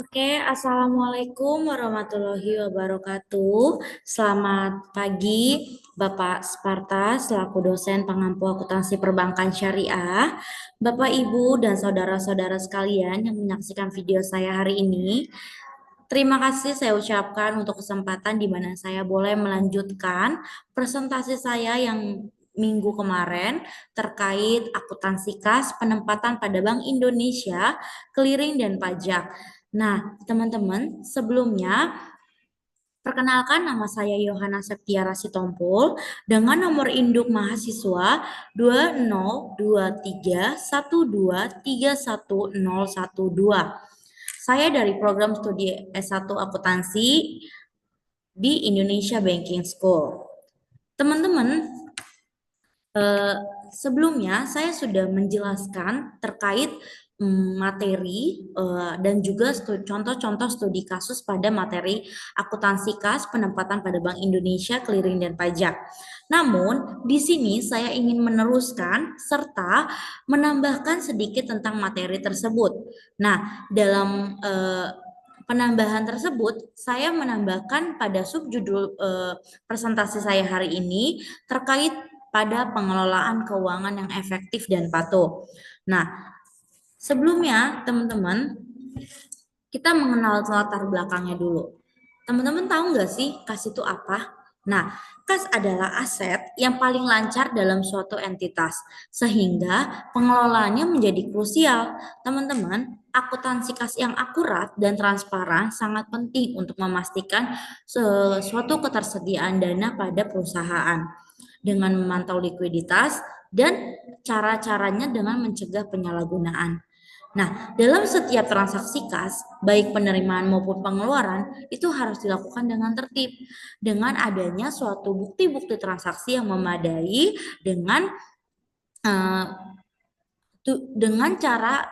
Assalamualaikum warahmatullahi wabarakatuh. Selamat pagi, Bapak Sparta, selaku dosen pengampu akuntansi perbankan syariah, Bapak, Ibu, dan saudara-saudara sekalian yang menyaksikan video saya hari ini. Terima kasih saya ucapkan untuk kesempatan di mana saya boleh melanjutkan presentasi saya yang minggu kemarin terkait akuntansi kas, penempatan pada Bank Indonesia, clearing dan pajak. Nah, teman-teman, sebelumnya perkenalkan nama saya Yohana Septiara Sitompul dengan nomor induk mahasiswa 2023123112. Saya dari program studi S1 Akuntansi di Indonesia Banking School. Teman-teman, sebelumnya saya sudah menjelaskan terkait materi dan juga contoh-contoh studi kasus pada materi akuntansi kas, penempatan pada Bank Indonesia, clearing dan pajak. Namun, di sini saya ingin meneruskan serta menambahkan sedikit tentang materi tersebut. Nah, dalam penambahan tersebut, saya menambahkan pada subjudul presentasi saya hari ini terkait pada pengelolaan keuangan yang efektif dan patuh. Nah, sebelumnya teman-teman, kita mengenal latar belakangnya dulu. Teman-teman tahu nggak sih kas itu apa? Nah, kas adalah aset yang paling lancar dalam suatu entitas, sehingga pengelolaannya menjadi krusial. Teman-teman, akuntansi kas yang akurat dan transparan sangat penting untuk memastikan suatu ketersediaan dana pada perusahaan dengan memantau likuiditas dan cara-caranya dengan mencegah penyalahgunaan. Nah, dalam setiap transaksi kas, baik penerimaan maupun pengeluaran, itu harus dilakukan dengan tertib, dengan adanya suatu bukti-bukti transaksi yang memadai uh, dengan cara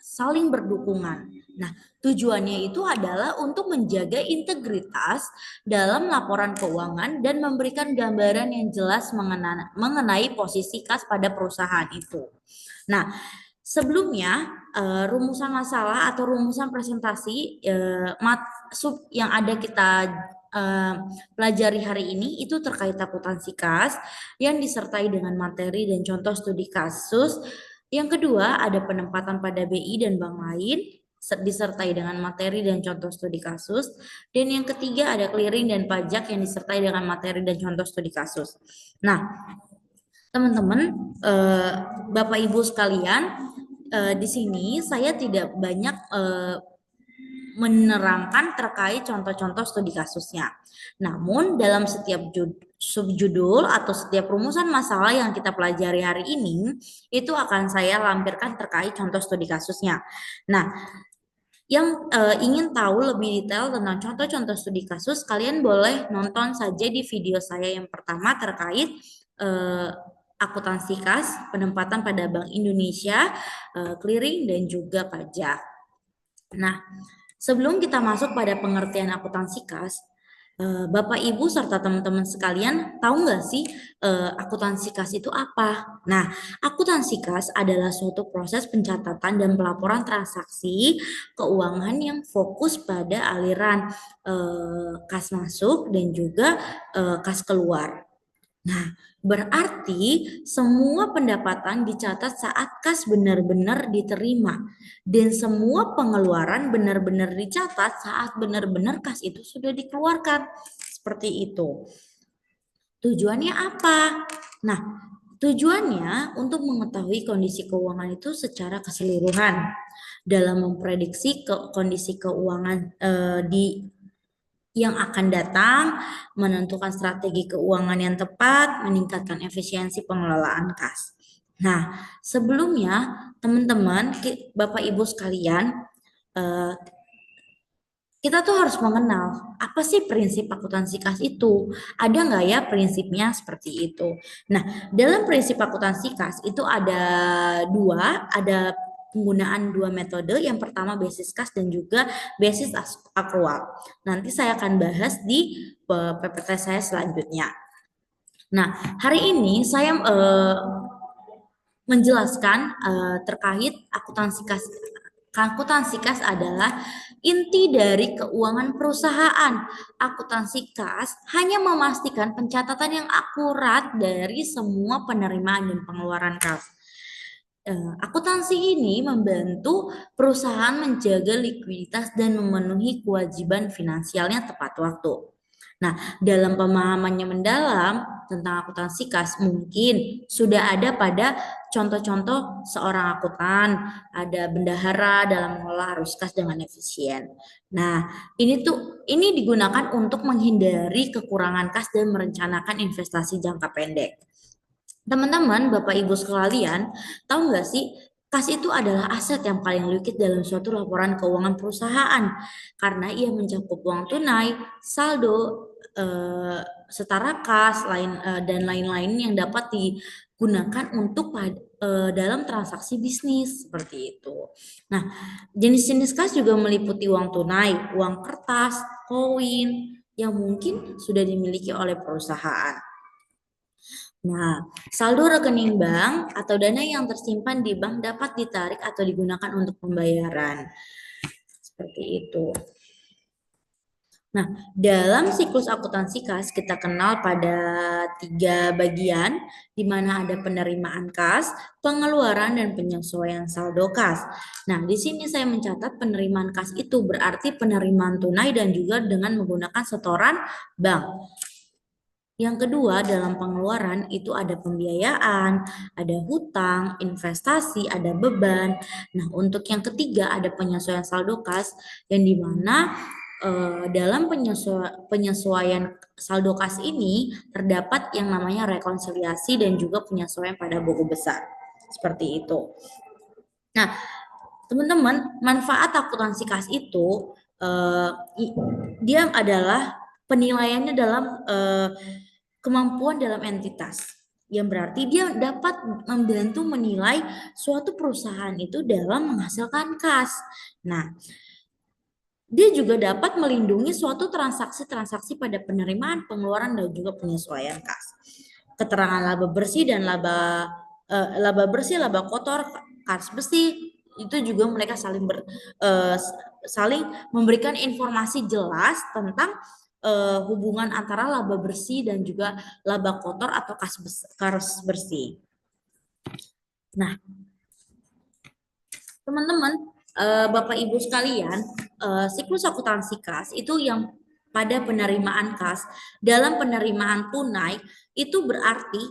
saling berdukungan. Nah, tujuannya itu adalah untuk menjaga integritas dalam laporan keuangan dan memberikan gambaran yang jelas mengenai posisi kas pada perusahaan itu. Nah, sebelumnya rumusan masalah atau rumusan presentasi yang ada kita pelajari hari ini itu terkait akuntansi kas yang disertai dengan materi dan contoh studi kasus. Yang kedua ada penempatan pada BI dan bank lain disertai dengan materi dan contoh studi kasus. Dan yang ketiga ada clearing dan pajak yang disertai dengan materi dan contoh studi kasus. Nah, teman-teman, Bapak Ibu sekalian, di sini saya tidak banyak menerangkan terkait contoh-contoh studi kasusnya. Namun dalam setiap subjudul atau setiap rumusan masalah yang kita pelajari hari ini, itu akan saya lampirkan terkait contoh studi kasusnya. Nah, yang ingin tahu lebih detail tentang contoh-contoh studi kasus, kalian boleh nonton saja di video saya yang pertama terkait akuntansi kas, penempatan pada Bank Indonesia, clearing dan juga pajak. Nah, sebelum kita masuk pada pengertian akuntansi kas, Bapak, Ibu, serta teman-teman sekalian tahu nggak sih akuntansi kas itu apa? Nah, akuntansi kas adalah suatu proses pencatatan dan pelaporan transaksi keuangan yang fokus pada aliran kas masuk dan juga kas keluar. Nah, berarti semua pendapatan dicatat saat kas benar-benar diterima dan semua pengeluaran benar-benar dicatat saat benar-benar kas itu sudah dikeluarkan. Seperti itu. Tujuannya apa? Nah, tujuannya untuk mengetahui kondisi keuangan itu secara keseluruhan dalam memprediksi kondisi keuangan di yang akan datang, menentukan strategi keuangan yang tepat, meningkatkan efisiensi pengelolaan kas. Nah, sebelumnya teman-teman, Bapak Ibu sekalian, kita tuh harus mengenal apa sih prinsip akuntansi kas itu. Ada nggak ya prinsipnya seperti itu? Nah, dalam prinsip akuntansi kas itu ada penggunaan dua metode. Yang pertama basis kas dan juga basis akrual. Nanti saya akan bahas di PPT saya selanjutnya. Nah, hari ini saya menjelaskan terkait akuntansi kas Akuntansi kas adalah inti dari keuangan perusahaan. Akuntansi kas hanya memastikan pencatatan yang akurat dari semua penerimaan dan pengeluaran kas. Akuntansi ini membantu perusahaan menjaga likuiditas dan memenuhi kewajiban finansialnya tepat waktu. Nah, dalam pemahamannya mendalam tentang akuntansi kas mungkin sudah ada pada contoh-contoh seorang akuntan, ada bendahara dalam mengelola arus kas dengan efisien. Nah, ini digunakan untuk menghindari kekurangan kas dan merencanakan investasi jangka pendek. Teman-teman, Bapak Ibu sekalian, tahu nggak sih, kas itu adalah aset yang paling liquid dalam suatu laporan keuangan perusahaan karena ia mencakup uang tunai, saldo, setara kas, dan lain-lain yang dapat digunakan untuk dalam transaksi bisnis seperti itu. Nah, jenis-jenis kas juga meliputi uang tunai, uang kertas, koin yang mungkin sudah dimiliki oleh perusahaan. Nah, saldo rekening bank atau dana yang tersimpan di bank dapat ditarik atau digunakan untuk pembayaran. Seperti itu. Nah, dalam siklus akuntansi kas kita kenal pada 3 bagian, di mana ada penerimaan kas, pengeluaran, dan penyesuaian saldo kas. Nah, di sini saya mencatat penerimaan kas itu berarti penerimaan tunai dan juga dengan menggunakan setoran bank. Yang kedua, dalam pengeluaran itu ada pembiayaan, ada hutang, investasi, ada beban. Nah, untuk yang ketiga ada penyesuaian saldo kas yang dimana dalam penyesuaian saldo kas ini terdapat yang namanya rekonsiliasi dan juga penyesuaian pada buku besar. Seperti itu. Nah, teman-teman, manfaat akuntansi kas itu dia adalah penilaiannya dalam kemampuan dalam entitas, yang berarti dia dapat membantu menilai suatu perusahaan itu dalam menghasilkan kas. Nah, dia juga dapat melindungi suatu transaksi-transaksi pada penerimaan, pengeluaran, dan juga penyesuaian kas. Keterangan laba bersih dan laba bersih, laba kotor, kas besi itu juga mereka saling memberikan informasi jelas tentang hubungan antara laba bersih dan juga laba kotor atau kas bersih. Nah, teman-teman, Bapak Ibu sekalian, siklus akuntansi kas itu yang pada penerimaan kas, dalam penerimaan tunai itu berarti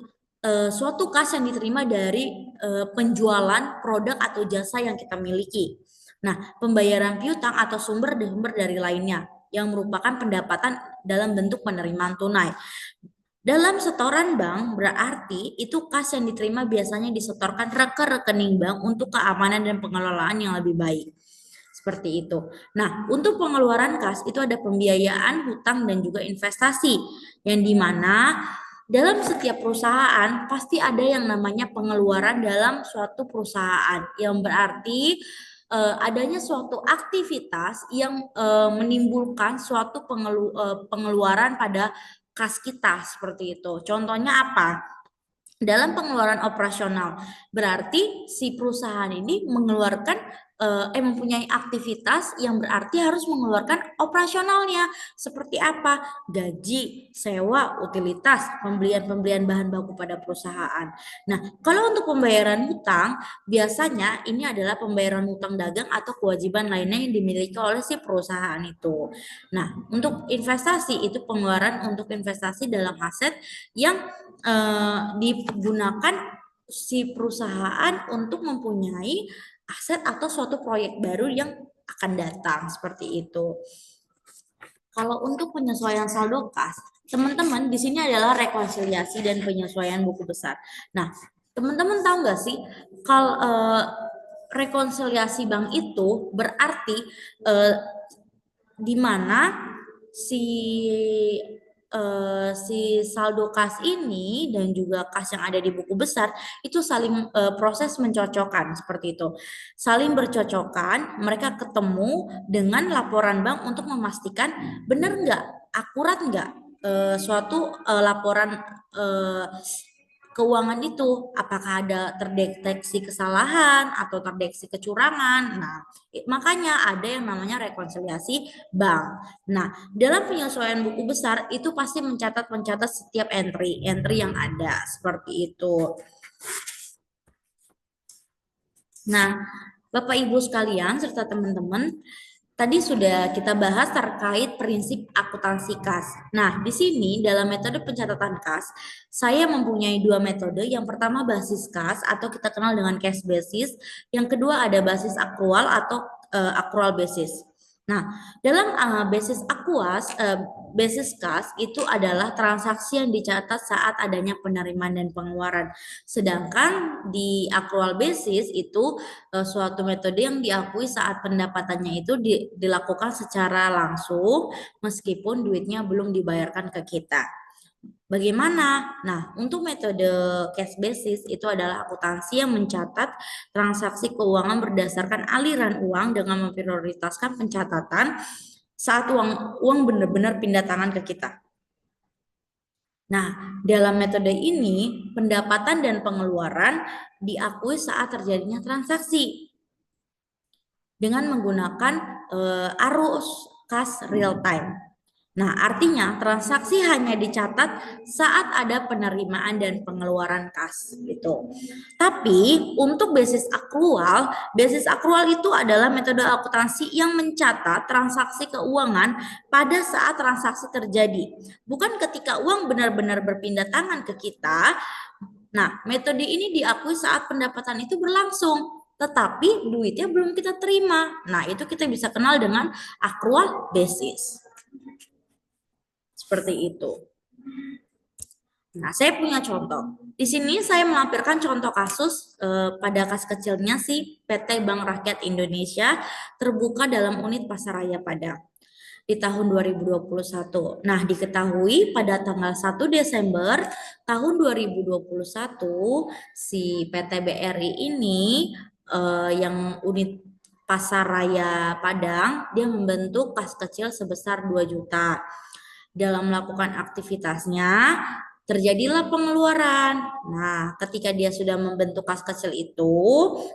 suatu kas yang diterima dari penjualan produk atau jasa yang kita miliki. Nah, pembayaran piutang atau sumber dari lainnya yang merupakan pendapatan dalam bentuk penerimaan tunai. Dalam setoran bank berarti itu kas yang diterima biasanya disetorkan ke rekening bank untuk keamanan dan pengelolaan yang lebih baik. Seperti itu. Nah, untuk pengeluaran kas itu ada pembiayaan, hutang, dan juga investasi. Yang dimana dalam setiap perusahaan pasti ada yang namanya pengeluaran dalam suatu perusahaan. Yang berarti adanya suatu aktivitas yang menimbulkan suatu pengeluaran pada kas kita seperti itu. Contohnya apa? Dalam pengeluaran operasional, berarti si perusahaan ini mempunyai aktivitas yang berarti harus mengeluarkan operasionalnya. Seperti apa? Gaji, sewa, utilitas, pembelian bahan baku pada perusahaan. Nah, kalau untuk pembayaran hutang, biasanya ini adalah pembayaran hutang dagang atau kewajiban lainnya yang dimiliki oleh si perusahaan itu. Nah, untuk investasi itu pengeluaran untuk investasi dalam aset yang digunakan si perusahaan untuk mempunyai aset atau suatu proyek baru yang akan datang seperti itu. Kalau untuk penyesuaian saldo kas, teman-teman di sini adalah rekonsiliasi dan penyesuaian buku besar. Nah, teman-teman tahu nggak sih kalau rekonsiliasi bank itu berarti di mana si saldo kas ini dan juga kas yang ada di buku besar itu saling proses mencocokkan seperti itu. Saling bercocokkan, mereka ketemu dengan laporan bank untuk memastikan benar nggak, akurat nggak suatu laporan keuangan itu, apakah ada terdeteksi kesalahan atau terdeteksi kecurangan. Nah, makanya ada yang namanya rekonsiliasi bank. Nah, dalam penyesuaian buku besar itu pasti mencatat setiap entry yang ada seperti itu. Nah, Bapak Ibu sekalian serta teman-teman, tadi sudah kita bahas terkait prinsip akuntansi kas. Nah, di sini dalam metode pencatatan kas, saya mempunyai dua metode. Yang pertama basis kas atau kita kenal dengan cash basis. Yang kedua ada basis akrual atau accrual basis. Nah, dalam basis kas itu adalah transaksi yang dicatat saat adanya penerimaan dan pengeluaran. Sedangkan di accrual basis itu suatu metode yang diakui saat pendapatannya itu dilakukan secara langsung meskipun duitnya belum dibayarkan ke kita. Bagaimana? Nah, untuk metode cash basis itu adalah akuntansi yang mencatat transaksi keuangan berdasarkan aliran uang dengan memprioritaskan pencatatan saat uang benar-benar pindah tangan ke kita. Nah, dalam metode ini pendapatan dan pengeluaran diakui saat terjadinya transaksi dengan menggunakan arus kas real time. Nah, artinya transaksi hanya dicatat saat ada penerimaan dan pengeluaran kas gitu. Tapi untuk basis akrual itu adalah metode akuntansi yang mencatat transaksi keuangan pada saat transaksi terjadi, bukan ketika uang benar-benar berpindah tangan ke kita. Nah, metode ini diakui saat pendapatan itu berlangsung, tetapi duitnya belum kita terima. Nah, itu kita bisa kenal dengan accrual basis. Seperti itu. Nah, saya punya contoh. Di sini saya melampirkan contoh kasus pada kas kecilnya si PT Bank Rakyat Indonesia terbuka dalam unit Pasaraya Padang di tahun 2021. Nah, diketahui pada tanggal 1 Desember tahun 2021 si PT BRI ini yang unit Pasaraya Padang dia membentuk kas kecil sebesar 2 juta. Dalam melakukan aktivitasnya terjadilah pengeluaran. Nah, ketika dia sudah membentuk kas kecil itu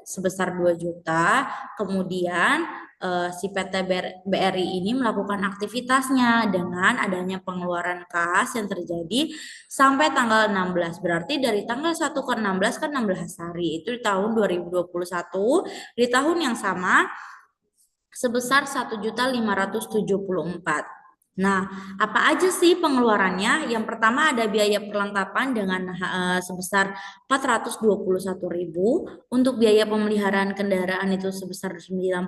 sebesar 2 juta, kemudian si PT BRI ini melakukan aktivitasnya dengan adanya pengeluaran kas yang terjadi sampai tanggal 16. Berarti dari tanggal 1 ke 16 kan 16 hari. Itu di tahun 2021, di tahun yang sama sebesar 1.574. Nah, apa aja sih pengeluarannya? Yang pertama ada biaya perlengkapan dengan sebesar 421.000, untuk biaya pemeliharaan kendaraan itu sebesar 90.000,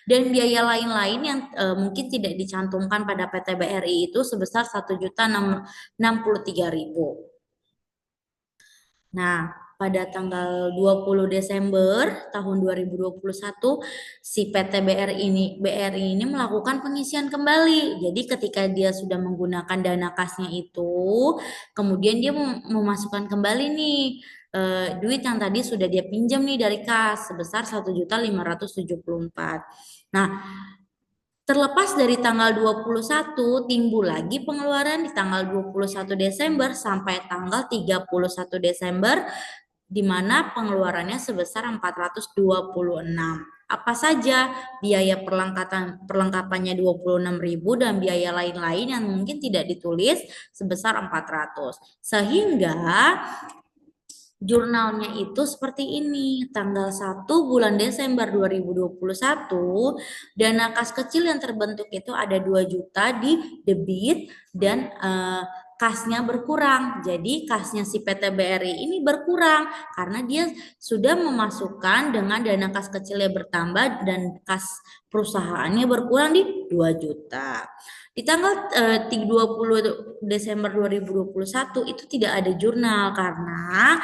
dan biaya lain-lain yang mungkin tidak dicantumkan pada PT BRI itu sebesar 1.063.000. Nah, pada tanggal 20 Desember tahun 2021 si PT BRI ini melakukan pengisian kembali. Jadi ketika dia sudah menggunakan dana kasnya itu, kemudian dia memasukkan kembali nih duit yang tadi sudah dia pinjam nih dari kas sebesar 1.574. Nah, terlepas dari tanggal 21 timbul lagi pengeluaran di tanggal 21 Desember sampai tanggal 31 Desember di mana pengeluarannya sebesar 426. Apa saja biaya perlengkapannya 26.000 dan biaya lain-lain yang mungkin tidak ditulis sebesar 400. Sehingga jurnalnya itu seperti ini. Tanggal 1 bulan Desember 2021, dana kas kecil yang terbentuk itu ada 2 juta di debit dan kasnya berkurang. Jadi kasnya si PT BRI ini berkurang karena dia sudah memasukkan dengan dana kas kecilnya bertambah dan kas perusahaannya berkurang di 2 juta. Di tanggal 20 Desember 2021 itu tidak ada jurnal karena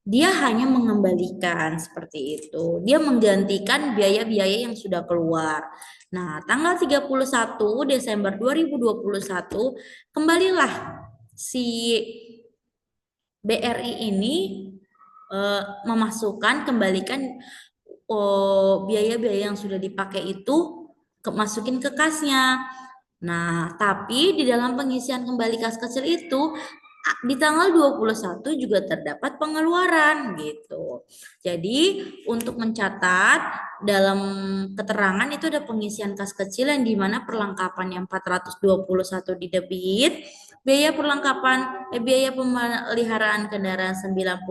dia hanya mengembalikan seperti itu. Dia menggantikan biaya-biaya yang sudah keluar. Nah, tanggal 31 Desember 2021 kembalilah si BRI ini kembalikan biaya-biaya yang sudah dipakai itu masukin ke kasnya. Nah, tapi di dalam pengisian kembali kas kecil itu di tanggal 21 juga terdapat pengeluaran gitu. Jadi untuk mencatat dalam keterangan itu ada pengisian kas kecil yang dimana perlengkapan yang 421 di debit, biaya biaya pemeliharaan kendaraan 90.000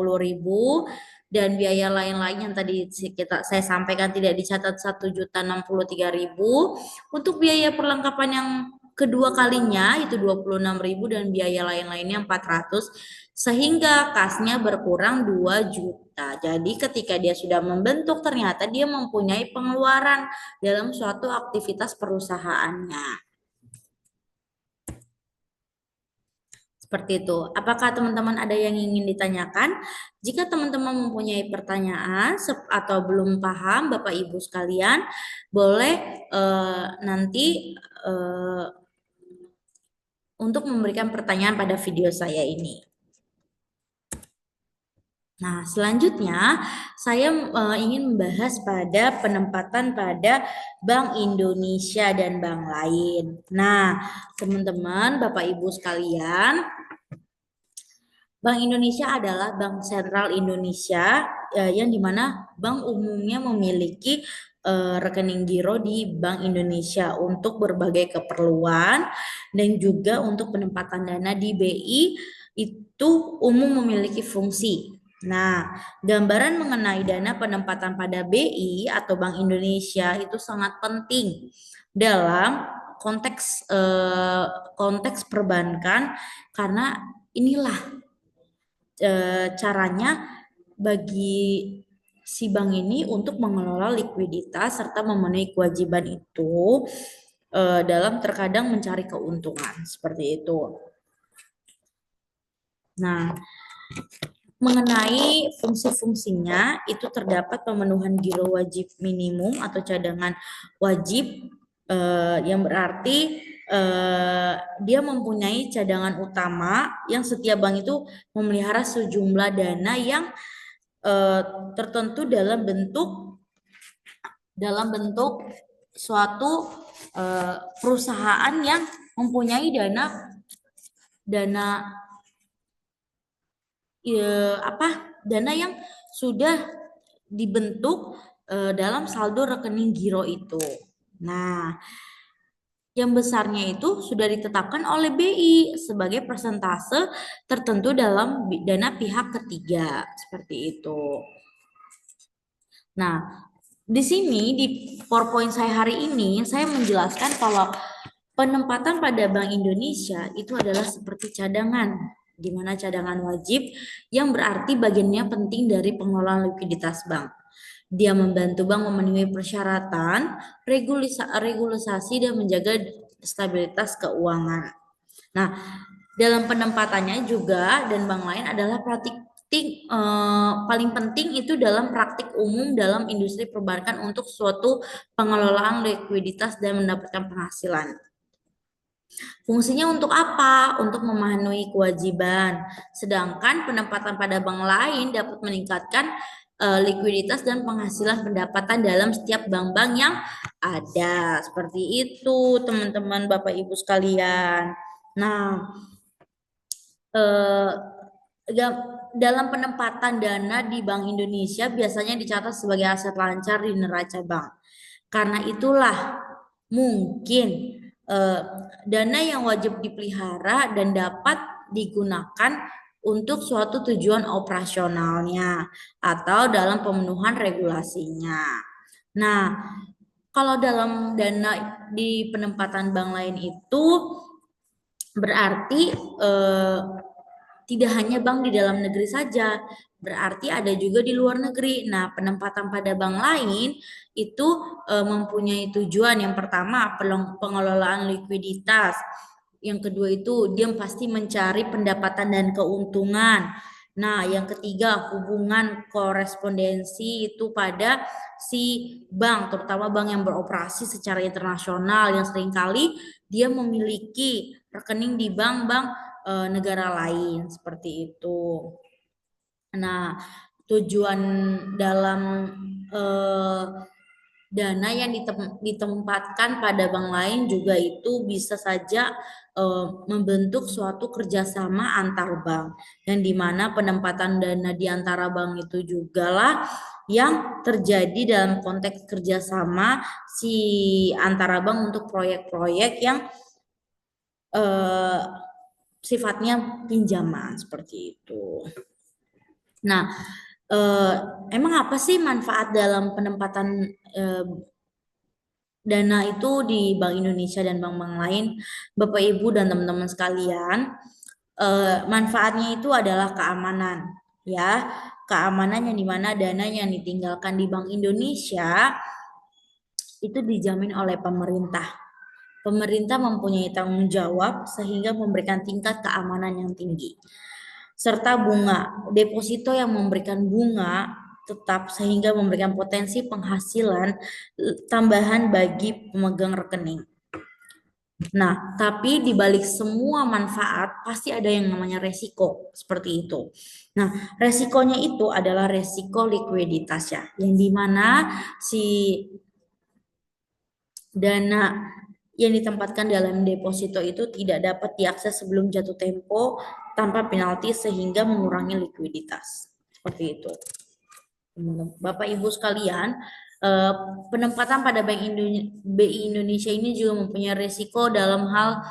dan biaya lain-lain yang tadi saya sampaikan tidak dicatat 1.063.000. Untuk biaya perlengkapan yang kedua kalinya itu 26.000 dan biaya lain-lainnya 400 sehingga kasnya berkurang 2 juta. Jadi ketika dia sudah membentuk ternyata dia mempunyai pengeluaran dalam suatu aktivitas perusahaannya. Seperti itu. Apakah teman-teman ada yang ingin ditanyakan? Jika teman-teman mempunyai pertanyaan atau belum paham Bapak Ibu sekalian, boleh nanti untuk memberikan pertanyaan pada video saya ini. Nah, selanjutnya saya ingin membahas pada penempatan pada Bank Indonesia dan bank lain. Nah, teman-teman, Bapak Ibu sekalian, Bank Indonesia adalah Bank Sentral Indonesia yang dimana bank umumnya memiliki rekening giro di Bank Indonesia untuk berbagai keperluan dan juga untuk penempatan dana di BI itu umum memiliki fungsi. Nah, gambaran mengenai dana penempatan pada BI atau Bank Indonesia itu sangat penting dalam konteks perbankan karena inilah caranya bagi si bank ini untuk mengelola likuiditas serta memenuhi kewajiban itu dalam terkadang mencari keuntungan seperti itu. Nah, mengenai fungsi-fungsinya itu terdapat pemenuhan giro wajib minimum atau cadangan wajib yang berarti dia mempunyai cadangan utama yang setiap bank itu memelihara sejumlah dana yang tertentu dalam bentuk suatu perusahaan yang mempunyai dana yang sudah dibentuk dalam saldo rekening giro itu. Nah, yang besarnya itu sudah ditetapkan oleh BI sebagai persentase tertentu dalam dana pihak ketiga, seperti itu. Nah, di sini di PowerPoint saya hari ini saya menjelaskan kalau penempatan pada Bank Indonesia itu adalah seperti cadangan, di mana cadangan wajib yang berarti bagiannya penting dari pengelolaan likuiditas bank. Dia membantu bank memenuhi persyaratan, regulasi dan menjaga stabilitas keuangan. Nah, dalam penempatannya juga dan bank lain adalah paling penting itu dalam praktik umum dalam industri perbankan untuk suatu pengelolaan likuiditas dan mendapatkan penghasilan. Fungsinya untuk apa? Untuk memenuhi kewajiban. Sedangkan penempatan pada bank lain dapat meningkatkan likuiditas dan penghasilan pendapatan dalam setiap bank-bank yang ada. Seperti itu, teman-teman, Bapak Ibu sekalian. Nah, dalam penempatan dana di Bank Indonesia biasanya dicatat sebagai aset lancar di neraca bank. Karena itulah mungkin dana yang wajib dipelihara dan dapat digunakan untuk suatu tujuan operasionalnya atau dalam pemenuhan regulasinya. Nah, kalau dalam dana di penempatan bank lain itu berarti tidak hanya bank di dalam negeri saja, berarti ada juga di luar negeri. Nah, penempatan pada bank lain itu mempunyai tujuan yang pertama pengelolaan likuiditas. Yang kedua itu dia pasti mencari pendapatan dan keuntungan. Nah, yang ketiga hubungan korespondensi itu pada si bank, terutama bank yang beroperasi secara internasional yang seringkali dia memiliki rekening di bank-bank negara lain seperti itu. Nah, tujuan dalam dana yang ditempatkan pada bank lain juga itu bisa saja membentuk suatu kerjasama antar bank, yang dimana penempatan dana di antara bank itu juga lah yang terjadi dalam konteks kerjasama si antara bank untuk proyek-proyek yang sifatnya pinjaman seperti itu. Nah, emang apa sih manfaat dalam penempatan dana itu di Bank Indonesia dan bank-bank lain, Bapak Ibu dan teman-teman sekalian? Manfaatnya itu adalah keamanan, ya, keamanan yang dimana dana yang ditinggalkan di Bank Indonesia itu dijamin oleh pemerintah. Pemerintah mempunyai tanggung jawab sehingga memberikan tingkat keamanan yang tinggi. Serta bunga, deposito yang memberikan bunga tetap sehingga memberikan potensi penghasilan tambahan bagi pemegang rekening. Nah, tapi di balik semua manfaat pasti ada yang namanya resiko seperti itu. Nah, resikonya itu adalah resiko likuiditas ya, yang dimana si dana yang ditempatkan dalam deposito itu tidak dapat diakses sebelum jatuh tempo tanpa penalti sehingga mengurangi likuiditas. Seperti itu. Bapak Ibu sekalian, penempatan pada BI Indonesia ini juga mempunyai risiko dalam hal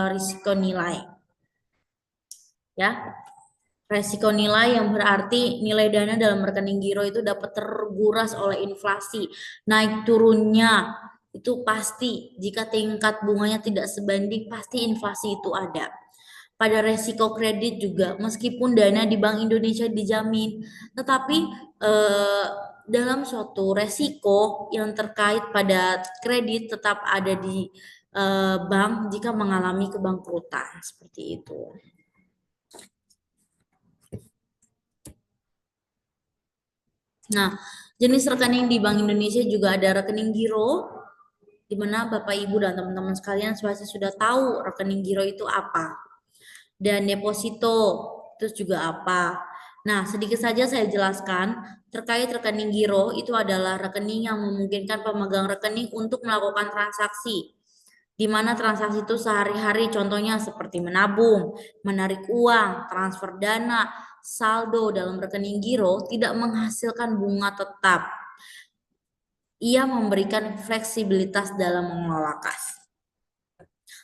risiko nilai. Ya. Resiko nilai yang berarti nilai dana dalam rekening giro itu dapat terguras oleh inflasi. Naik turunnya itu pasti, jika tingkat bunganya tidak sebanding pasti inflasi itu ada. Pada resiko kredit juga, meskipun dana di Bank Indonesia dijamin, tetapi dalam suatu resiko yang terkait pada kredit tetap ada di bank jika mengalami kebangkrutan seperti itu. Nah, jenis rekening di Bank Indonesia juga ada rekening giro, di mana Bapak Ibu dan teman-teman sekalian pasti sudah tahu rekening giro itu apa. Dan deposito itu juga apa. Nah, sedikit saja saya jelaskan terkait rekening giro itu adalah rekening yang memungkinkan pemegang rekening untuk melakukan transaksi. Di mana transaksi itu sehari-hari contohnya seperti menabung, menarik uang, transfer dana, saldo dalam rekening giro tidak menghasilkan bunga tetap. Ia memberikan fleksibilitas dalam mengelola kas.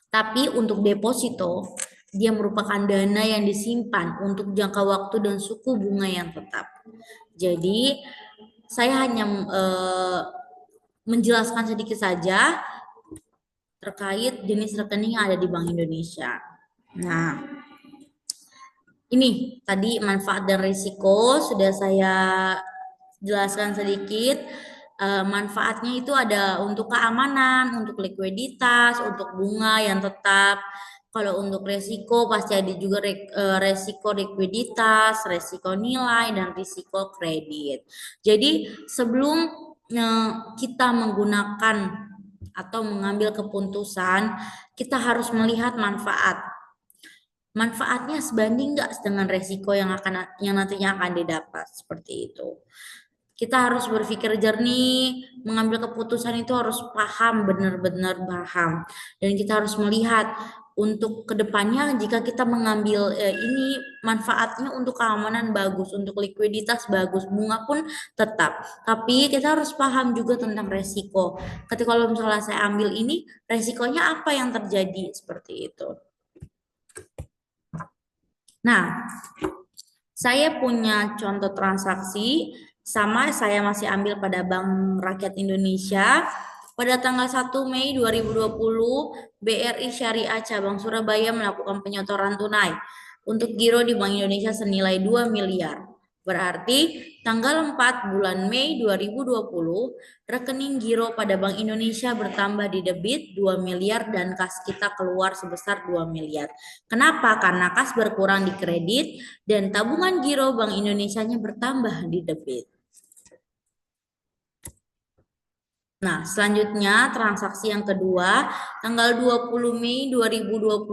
Tapi untuk deposito, dia merupakan dana yang disimpan untuk jangka waktu dan suku bunga yang tetap. Jadi, saya hanya menjelaskan sedikit saja terkait jenis rekening yang ada di Bank Indonesia. Nah, ini tadi manfaat dan risiko sudah saya jelaskan sedikit. Manfaatnya itu ada untuk keamanan, untuk likuiditas, untuk bunga yang tetap. Kalau untuk resiko pasti ada juga resiko likuiditas, resiko nilai, dan risiko kredit. Jadi sebelum kita menggunakan atau mengambil keputusan, kita harus melihat manfaat. Manfaatnya sebanding nggak dengan resiko yang nantinya akan didapat seperti itu. Kita harus berpikir jernih, mengambil keputusan itu harus paham, benar-benar paham. Dan kita harus melihat untuk kedepannya jika kita mengambil ini manfaatnya untuk keamanan bagus, untuk likuiditas bagus, bunga pun tetap. Tapi kita harus paham juga tentang resiko. Ketika kalau misalnya saya ambil ini, resikonya apa yang terjadi seperti itu. Nah, saya punya contoh transaksi sama saya masih ambil pada Bank Rakyat Indonesia. Pada tanggal 1 Mei 2020, BRI Syariah Cabang Surabaya melakukan penyetoran tunai untuk giro di Bank Indonesia senilai 2 miliar. Berarti tanggal 4 bulan Mei 2020, rekening giro pada Bank Indonesia bertambah di debit 2 miliar dan kas kita keluar sebesar 2 miliar. Kenapa? Karena kas berkurang di kredit dan tabungan giro Bank Indonesia-nya bertambah di debit. Nah, selanjutnya transaksi yang kedua, tanggal 20 Mei 2020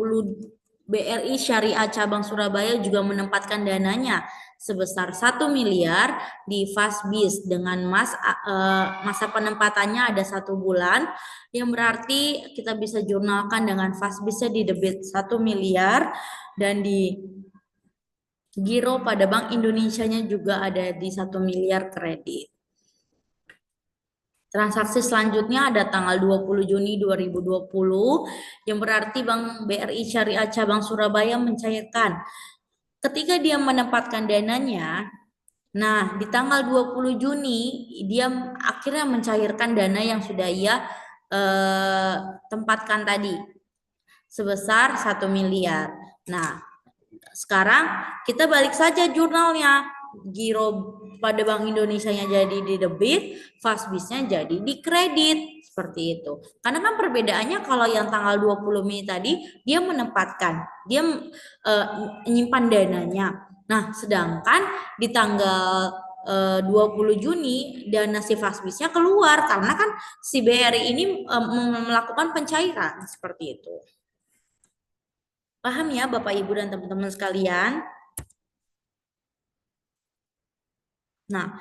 BRI Syariah Cabang Surabaya juga menempatkan dananya sebesar 1 miliar di Fasbis dengan masa penempatannya ada 1 bulan, yang berarti kita bisa jurnalkan dengan Fasbisnya di debit 1 miliar dan di giro pada Bank Indonesianya juga ada di 1 miliar kredit. Transaksi selanjutnya ada tanggal 20 Juni 2020 yang berarti Bank BRI Syariah Cabang Surabaya mencairkan. Ketika dia menempatkan dananya, nah di tanggal 20 Juni dia akhirnya mencairkan dana yang sudah ia tempatkan tadi sebesar 1 miliar. Nah, sekarang kita balik saja jurnalnya. Giro pada Bank Indonesianya jadi di debit, Fasbisnya jadi di kredit. Seperti itu. Karena kan perbedaannya kalau yang tanggal 20 Mei tadi, dia menempatkan, dia menyimpan dananya. Nah, sedangkan di tanggal 20 Juni dana si Fasbisnya keluar karena kan si BRI ini melakukan pencairan seperti itu. Paham ya Bapak Ibu dan teman-teman sekalian? Nah,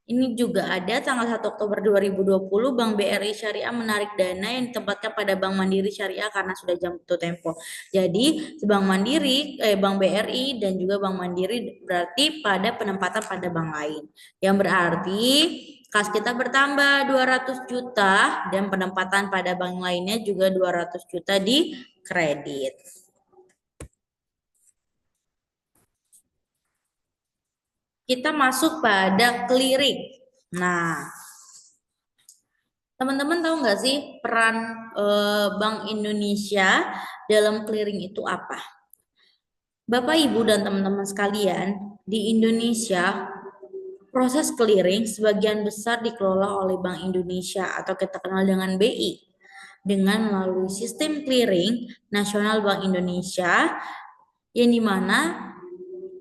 ini juga ada tanggal 1 Oktober 2020 Bank BRI Syariah menarik dana yang ditempatkan pada Bank Mandiri Syariah karena sudah jatuh tempo. Jadi Bank Mandiri, Bank BRI dan juga Bank Mandiri berarti pada penempatan pada bank lain. Yang berarti kas kita bertambah 200 juta dan penempatan pada bank lainnya juga 200 juta di kredit. Kita masuk pada clearing. Nah, teman-teman tahu nggak sih peran Bank Indonesia dalam clearing itu apa? Bapak, Ibu, dan teman-teman sekalian, di Indonesia proses clearing sebagian besar dikelola oleh Bank Indonesia atau kita kenal dengan BI dengan melalui sistem clearing nasional Bank Indonesia yang dimana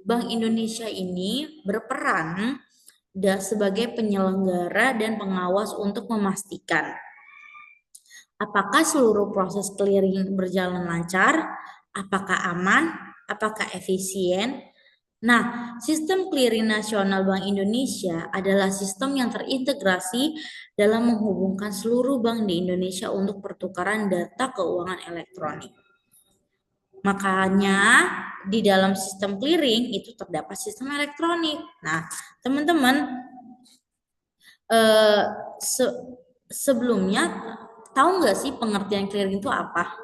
Bank Indonesia ini berperan sebagai penyelenggara dan pengawas untuk memastikan apakah seluruh proses clearing berjalan lancar, apakah aman, apakah efisien. Nah, sistem clearing nasional Bank Indonesia adalah sistem yang terintegrasi dalam menghubungkan seluruh bank di Indonesia untuk pertukaran data keuangan elektronik. Makanya di dalam sistem clearing itu terdapat sistem elektronik. Nah, teman-teman sebelumnya tahu nggak sih pengertian clearing itu apa?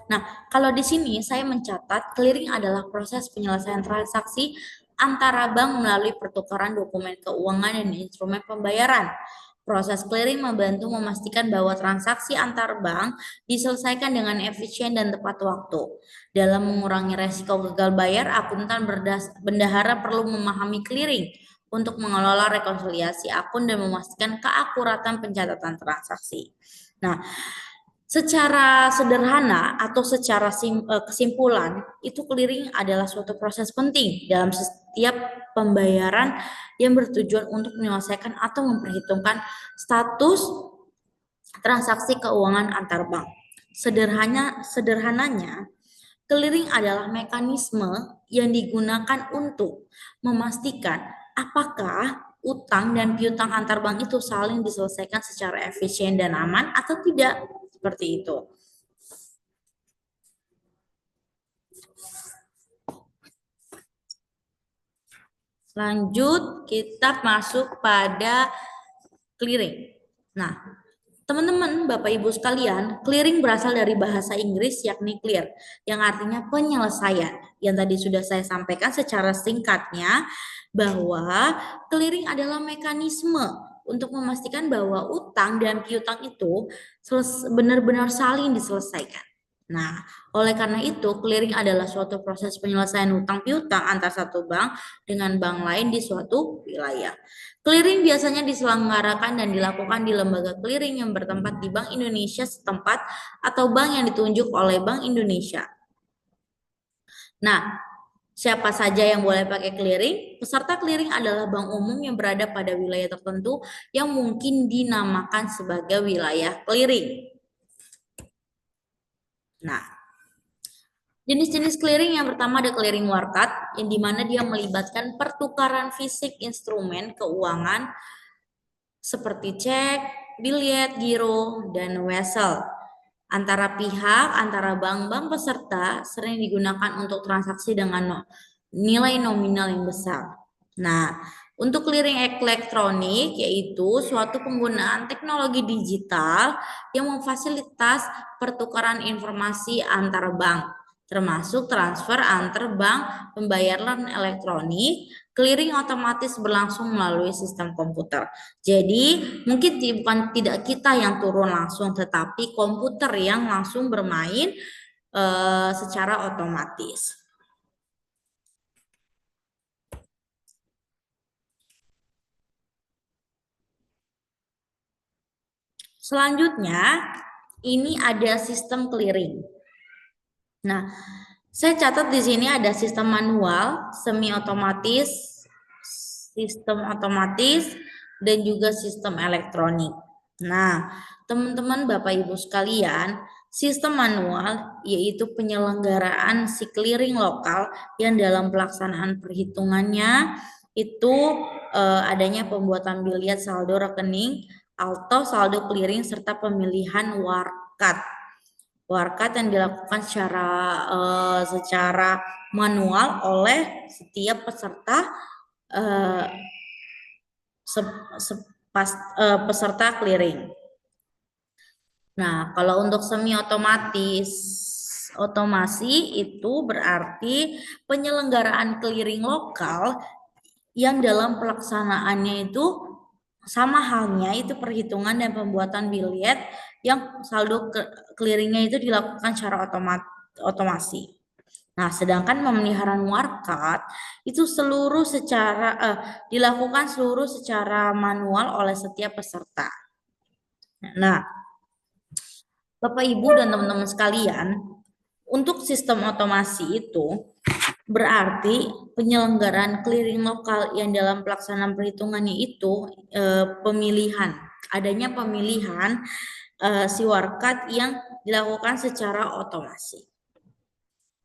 Nah, kalau di sini saya mencatat clearing adalah proses penyelesaian transaksi antara bank melalui pertukaran dokumen keuangan dan instrumen pembayaran. Proses clearing membantu memastikan bahwa transaksi antar bank diselesaikan dengan efisien dan tepat waktu. Dalam mengurangi resiko gagal bayar, akuntan bendahara perlu memahami clearing untuk mengelola rekonsiliasi akun dan memastikan keakuratan pencatatan transaksi. Nah, secara sederhana atau secara kesimpulan, itu clearing adalah suatu proses penting dalam setiap pembayaran yang bertujuan untuk menyelesaikan atau memperhitungkan status transaksi keuangan antar bank. Sederhananya, clearing adalah mekanisme yang digunakan untuk memastikan apakah utang dan piutang antar bank itu saling diselesaikan secara efisien dan aman atau tidak. Seperti itu. Lanjut, kita masuk pada clearing. Nah, teman-teman, Bapak Ibu sekalian, clearing berasal dari bahasa Inggris yakni clear, yang artinya penyelesaian. Yang tadi sudah saya sampaikan secara singkatnya, bahwa clearing adalah mekanisme untuk memastikan bahwa utang dan piutang itu benar-benar saling diselesaikan. Nah, oleh karena itu, clearing adalah suatu proses penyelesaian utang piutang antar satu bank dengan bank lain di suatu wilayah. Clearing biasanya diselenggarakan dan dilakukan di lembaga clearing yang bertempat di Bank Indonesia setempat atau bank yang ditunjuk oleh Bank Indonesia. Nah, siapa saja yang boleh pakai clearing? Peserta clearing adalah bank umum yang berada pada wilayah tertentu yang mungkin dinamakan sebagai wilayah clearing. Nah, jenis-jenis clearing yang pertama ada clearing warkat. yang dimana dia melibatkan pertukaran fisik instrumen keuangan seperti cek, biliet, giro, dan wesel. Antara pihak, antara bank-bank peserta sering digunakan untuk transaksi dengan nilai nominal yang besar. Nah, untuk clearing elektronik yaitu suatu penggunaan teknologi digital yang memfasilitas pertukaran informasi antar bank, termasuk transfer antar bank, pembayaran elektronik, clearing otomatis berlangsung melalui sistem komputer. Jadi mungkin bukan tidak kita yang turun langsung, tetapi komputer yang langsung bermain secara otomatis. Selanjutnya, ini ada sistem clearing. Nah, saya catat di sini ada sistem manual, semi otomatis, sistem otomatis, dan juga sistem elektronik. Nah, teman-teman Bapak Ibu sekalian, sistem manual yaitu penyelenggaraan si clearing lokal yang dalam pelaksanaan perhitungannya itu adanya pembuatan biliet saldo rekening atau saldo clearing serta pemilihan warkat. Warkat yang dilakukan secara manual oleh setiap peserta peserta clearing. Nah, kalau untuk semi otomasi itu berarti penyelenggaraan clearing lokal yang dalam pelaksanaannya itu sama halnya itu perhitungan dan pembuatan biliet yang saldo clearingnya itu dilakukan secara otomasi. Nah, sedangkan pemeliharaan warkat itu dilakukan seluruh secara manual oleh setiap peserta. Nah, Bapak Ibu dan teman-teman sekalian, untuk sistem otomasi itu berarti penyelenggaraan clearing lokal yang dalam pelaksanaan perhitungannya itu adanya pemilihan si warkat yang dilakukan secara otomasi.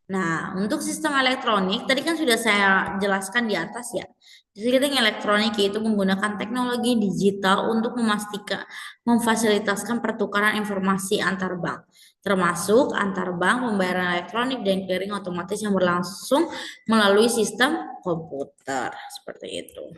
Nah, untuk sistem elektronik tadi kan sudah saya jelaskan di atas ya. Clearing elektronik itu menggunakan teknologi digital untuk memfasilitasi pertukaran informasi antar bank, termasuk antar bank, pembayaran elektronik dan clearing otomatis yang berlangsung melalui sistem komputer seperti itu.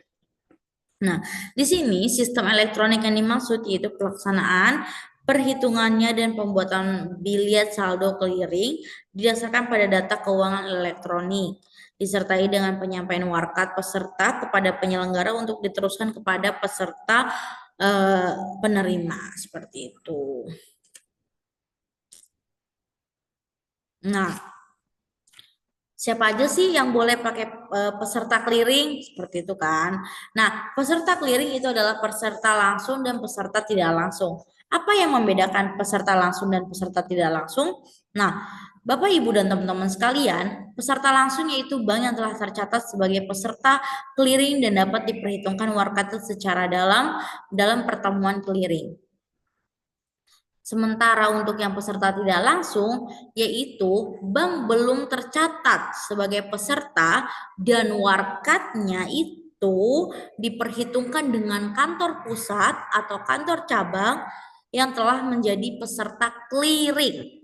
Nah, di sini sistem elektronik yang dimaksud yaitu pelaksanaan perhitungannya dan pembuatan biliet saldo clearing didasarkan pada data keuangan elektronik, disertai dengan penyampaian warkat peserta kepada penyelenggara untuk diteruskan kepada peserta penerima seperti itu. Nah, siapa aja sih yang boleh pakai peserta clearing seperti itu kan? Nah, peserta clearing itu adalah peserta langsung dan peserta tidak langsung. Apa yang membedakan peserta langsung dan peserta tidak langsung? Nah, Bapak Ibu dan teman-teman sekalian, peserta langsung yaitu bank yang telah tercatat sebagai peserta clearing dan dapat diperhitungkan warkat secara dalam pertemuan clearing. Sementara untuk yang peserta tidak langsung, yaitu bank belum tercatat sebagai peserta dan warkatnya itu diperhitungkan dengan kantor pusat atau kantor cabang yang telah menjadi peserta clearing.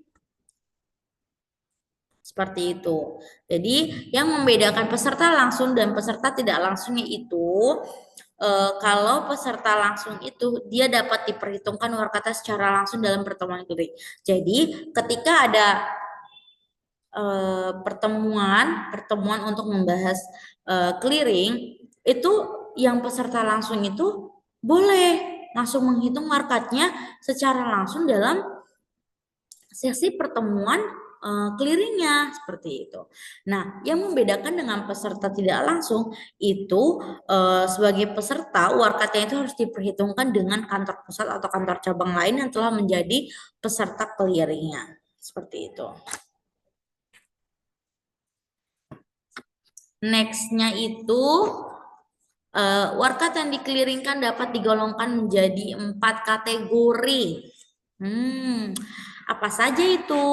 Seperti itu. Jadi yang membedakan peserta langsung dan peserta tidak langsungnya itu kalau peserta langsung itu dia dapat diperhitungkan warkatnya secara langsung dalam pertemuan clearing. Jadi ketika ada pertemuan untuk membahas clearing itu yang peserta langsung itu boleh langsung menghitung warkatnya secara langsung dalam sesi pertemuan clearingnya seperti itu. Nah, yang membedakan dengan peserta tidak langsung itu sebagai peserta warkatnya itu harus diperhitungkan dengan kantor pusat atau kantor cabang lain yang telah menjadi peserta clearingnya seperti itu. Nextnya itu warkat yang dikeliringkan dapat digolongkan menjadi 4 kategori. Apa saja itu?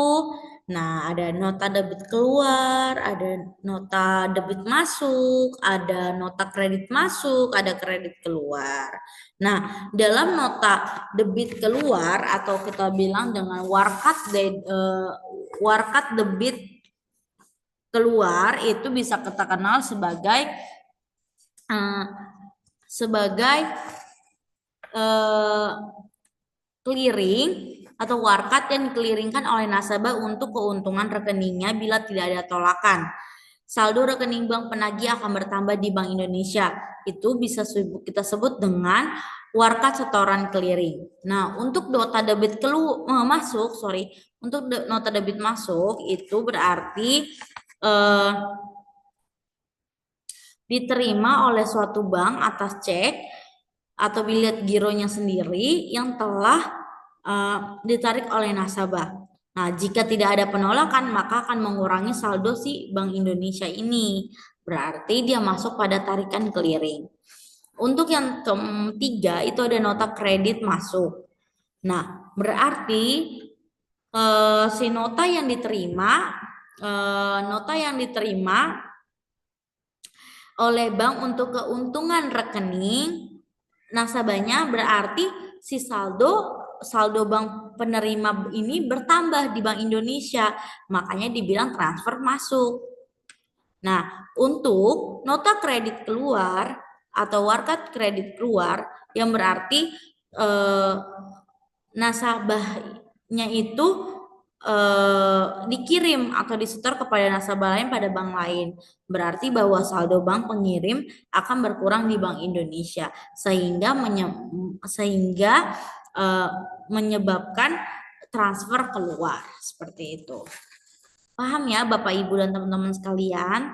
Nah, ada nota debit keluar, ada nota debit masuk, ada nota kredit masuk, ada kredit keluar. Nah, dalam nota debit keluar atau kita bilang dengan warkat debit keluar itu bisa kita kenal eh, sebagai eh, clearing atau warkat yang dikeliringkan oleh nasabah untuk keuntungan rekeningnya bila tidak ada tolakan. Saldo rekening bank penagih akan bertambah di Bank Indonesia. Itu bisa kita sebut dengan warkat setoran clearing. Nah, untuk nota debit untuk nota debit masuk itu berarti eh, diterima oleh suatu bank atas cek atau bilet gironya sendiri yang telah ditarik oleh nasabah. Nah, jika tidak ada penolakan, maka akan mengurangi saldo si Bank Indonesia ini. Berarti dia masuk pada tarikan clearing. Untuk yang ketiga, itu ada nota kredit masuk. Nah, berarti si nota yang diterima oleh bank untuk keuntungan rekening nasabahnya berarti si saldo bank penerima ini bertambah di Bank Indonesia, makanya dibilang transfer masuk. Nah, untuk nota kredit keluar atau warkat kredit keluar yang berarti eh, nasabahnya itu dikirim atau disetor kepada nasabah lain pada bank lain. Berarti bahwa saldo bank pengirim akan berkurang di Bank Indonesia sehingga eh, menyebabkan transfer keluar seperti itu. Paham ya Bapak Ibu dan teman-teman sekalian?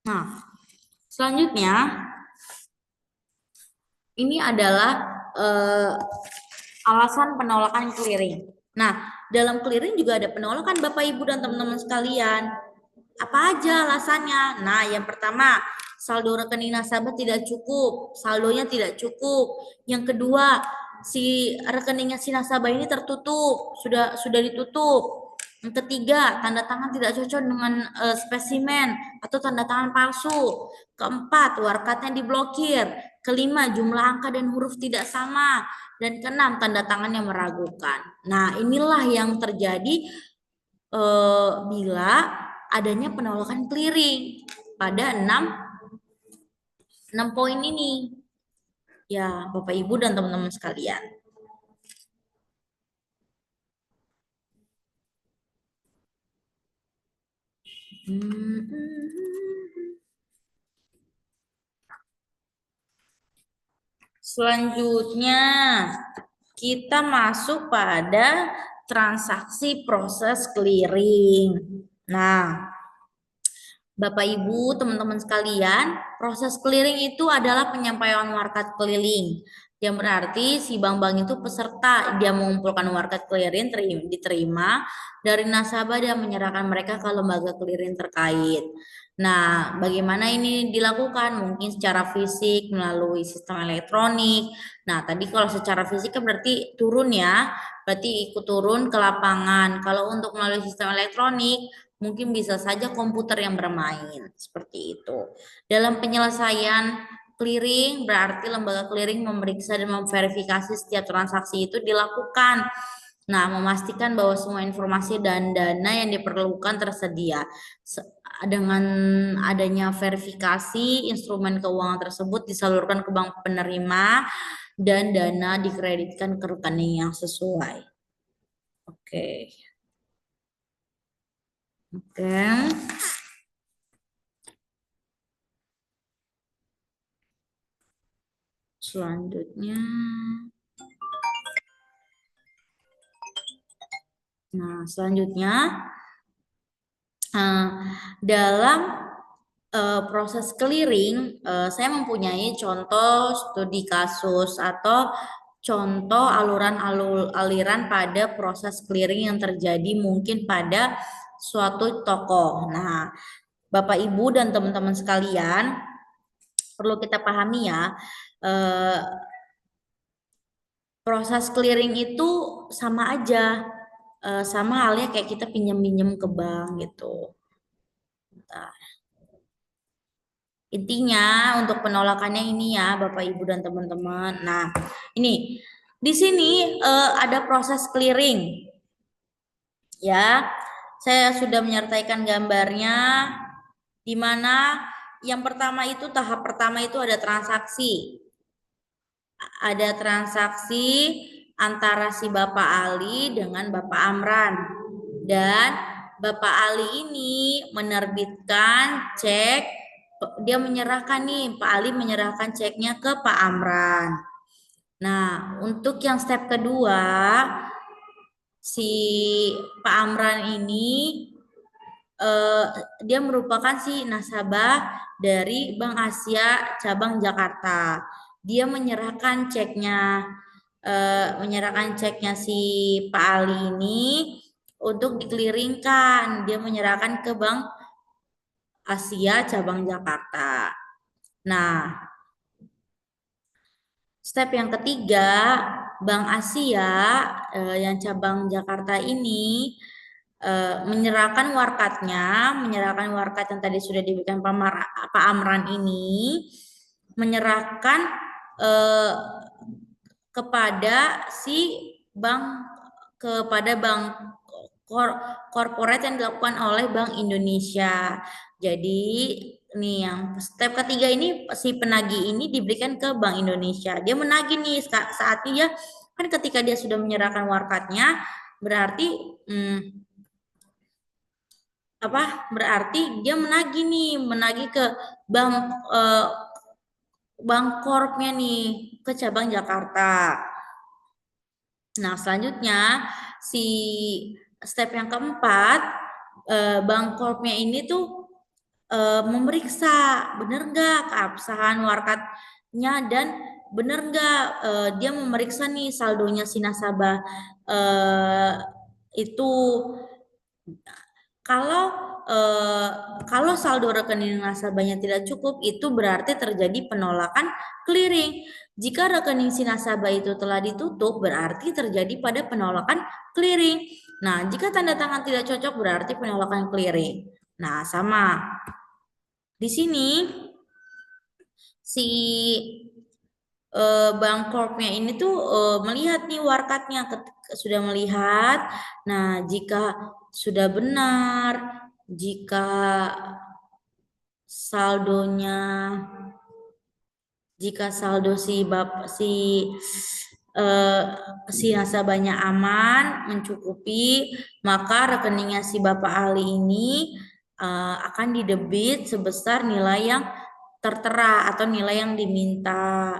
Nah, selanjutnya ini adalah alasan penolakan clearing. Nah, dalam clearing juga ada penolakan Bapak Ibu dan teman-teman sekalian. Apa aja alasannya? Nah, yang pertama, saldo rekening nasabah tidak cukup, saldonya tidak cukup. Yang kedua, si rekeningnya si nasabah ini tertutup, sudah ditutup. Yang ketiga, tanda tangan tidak cocok dengan spesimen atau tanda tangan palsu. Keempat, warkatnya diblokir. Kelima, jumlah angka dan huruf tidak sama. Dan keenam, tanda tangan yang meragukan. Nah, inilah yang terjadi bila adanya penolakan clearing pada 6 poin ini. Ya, Bapak Ibu dan teman-teman sekalian. Selanjutnya, kita masuk pada transaksi proses clearing. Nah, Bapak Ibu, teman-teman sekalian, proses clearing itu adalah penyampaian warkat keliling. Yang berarti si bank-bank itu peserta, dia mengumpulkan warkat clearing diterima dari nasabah dan menyerahkan mereka ke lembaga clearing terkait. Nah, bagaimana ini dilakukan? Mungkin secara fisik melalui sistem elektronik. Nah, tadi kalau secara fisik kan berarti turun ya, berarti ikut turun ke lapangan. Kalau untuk melalui sistem elektronik, mungkin bisa saja komputer yang bermain seperti itu. Dalam penyelesaian clearing berarti lembaga clearing memeriksa dan memverifikasi setiap transaksi itu dilakukan. Nah, memastikan bahwa semua informasi dan dana yang diperlukan tersedia. Dengan adanya verifikasi, instrumen keuangan tersebut disalurkan ke bank penerima dan dana dikreditkan ke rekening yang sesuai. Oke. Oke. Selanjutnya, selanjutnya dalam proses clearing, saya mempunyai contoh studi kasus atau contoh aliran pada proses clearing yang terjadi mungkin pada suatu tokoh. Nah, Bapak Ibu dan teman-teman sekalian, perlu kita pahami ya, proses clearing itu sama aja, sama halnya kayak kita pinjam-pinjam ke bank gitu. Nah, intinya untuk penolakannya ini ya Bapak Ibu dan teman-teman. Nah, ini di sini ada proses clearing. Ya, saya sudah menyertaikan gambarnya di mana yang pertama itu tahap pertama itu ada transaksi. Ada transaksi antara si Bapak Ali dengan Bapak Amran. Dan Bapak Ali ini menerbitkan cek, dia menyerahkan nih, Pak Ali menyerahkan ceknya ke Pak Amran. Nah, untuk yang step kedua, si Pak Amran ini dia merupakan si nasabah dari Bank Asia cabang Jakarta. Dia menyerahkan ceknya si Pak Ali ini untuk dikeliringkan. Dia menyerahkan ke Bank Asia cabang Jakarta. Nah, step yang ketiga, Bank Asia yang cabang Jakarta ini menyerahkan warkat yang tadi sudah diberikan Pak Amran ini, menyerahkan kepada bank korporat yang dilakukan oleh Bank Indonesia. Jadi nih yang step ketiga ini si penagih ini diberikan ke Bank Indonesia. Dia menagih nih saat dia kan ketika dia sudah menyerahkan warkatnya berarti berarti dia menagih ke bank korpnya nih ke cabang Jakarta. Nah, selanjutnya si step yang keempat, bank korpnya ini tuh memeriksa benar nggak keabsahan warkatnya dan benar nggak dia memeriksa nih saldonya si nasabah itu. Kalau saldo rekening nasabahnya tidak cukup, itu berarti terjadi penolakan clearing. Jika rekening si nasabah itu telah ditutup, berarti terjadi pada penolakan clearing. Nah, jika tanda tangan tidak cocok, berarti penolakan clearing. Nah, sama. Di sini, si bank korpnya ini tuh melihat nih warkatnya, sudah melihat. Nah, jika sudah benar, jika saldo si nasabahnya aman, mencukupi, maka rekeningnya si Bapak Ali ini akan didebit sebesar nilai yang tertera atau nilai yang diminta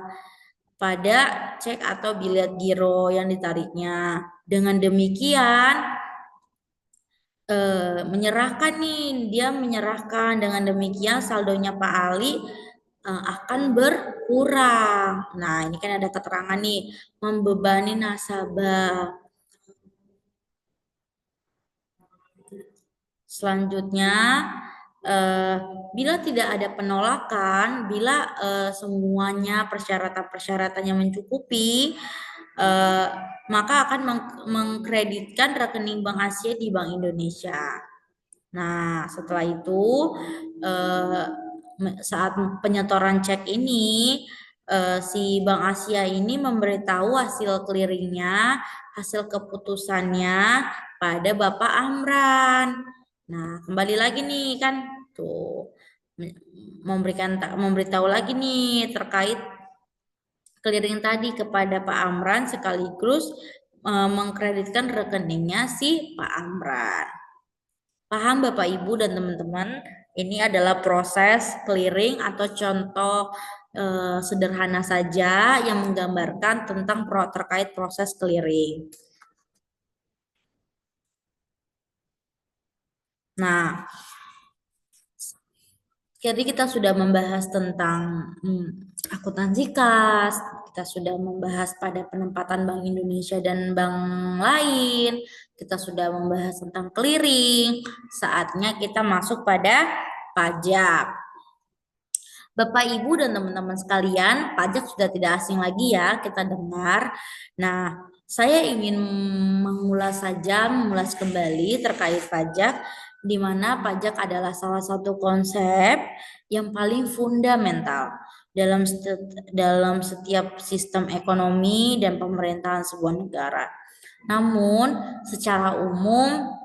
pada cek atau bilet giro yang ditariknya. Dengan demikian dia menyerahkan dengan demikian saldonya Pak Ali akan berkurang. Nah, ini kan ada keterangan nih, membebani nasabah. Selanjutnya, bila tidak ada penolakan, bila semuanya persyaratan-persyaratannya mencukupi, maka akan mengkreditkan rekening Bank Asia di Bank Indonesia. Nah, setelah itu saat penyetoran cek ini, si Bank Asia ini memberitahu hasil clearingnya, hasil keputusannya pada Bapak Amran. Nah, kembali lagi nih kan tuh memberitahu lagi nih terkait clearing tadi kepada Pak Amran sekaligus mengkreditkan rekeningnya si Pak Amran. Paham Bapak Ibu dan teman-teman? Ini adalah proses clearing atau contoh sederhana saja yang menggambarkan tentang terkait proses clearing. Nah, Jadi kita sudah membahas tentang akuntansi kas, kita sudah membahas pada penempatan Bank Indonesia dan bank lain, kita sudah membahas tentang clearing. Saatnya kita masuk pada pajak. Bapak, Ibu, dan teman-teman sekalian, pajak sudah tidak asing lagi ya kita dengar. Nah, saya ingin mengulas kembali terkait pajak, di mana pajak adalah salah satu konsep yang paling fundamental dalam setiap sistem ekonomi dan pemerintahan sebuah negara. Namun, secara umum,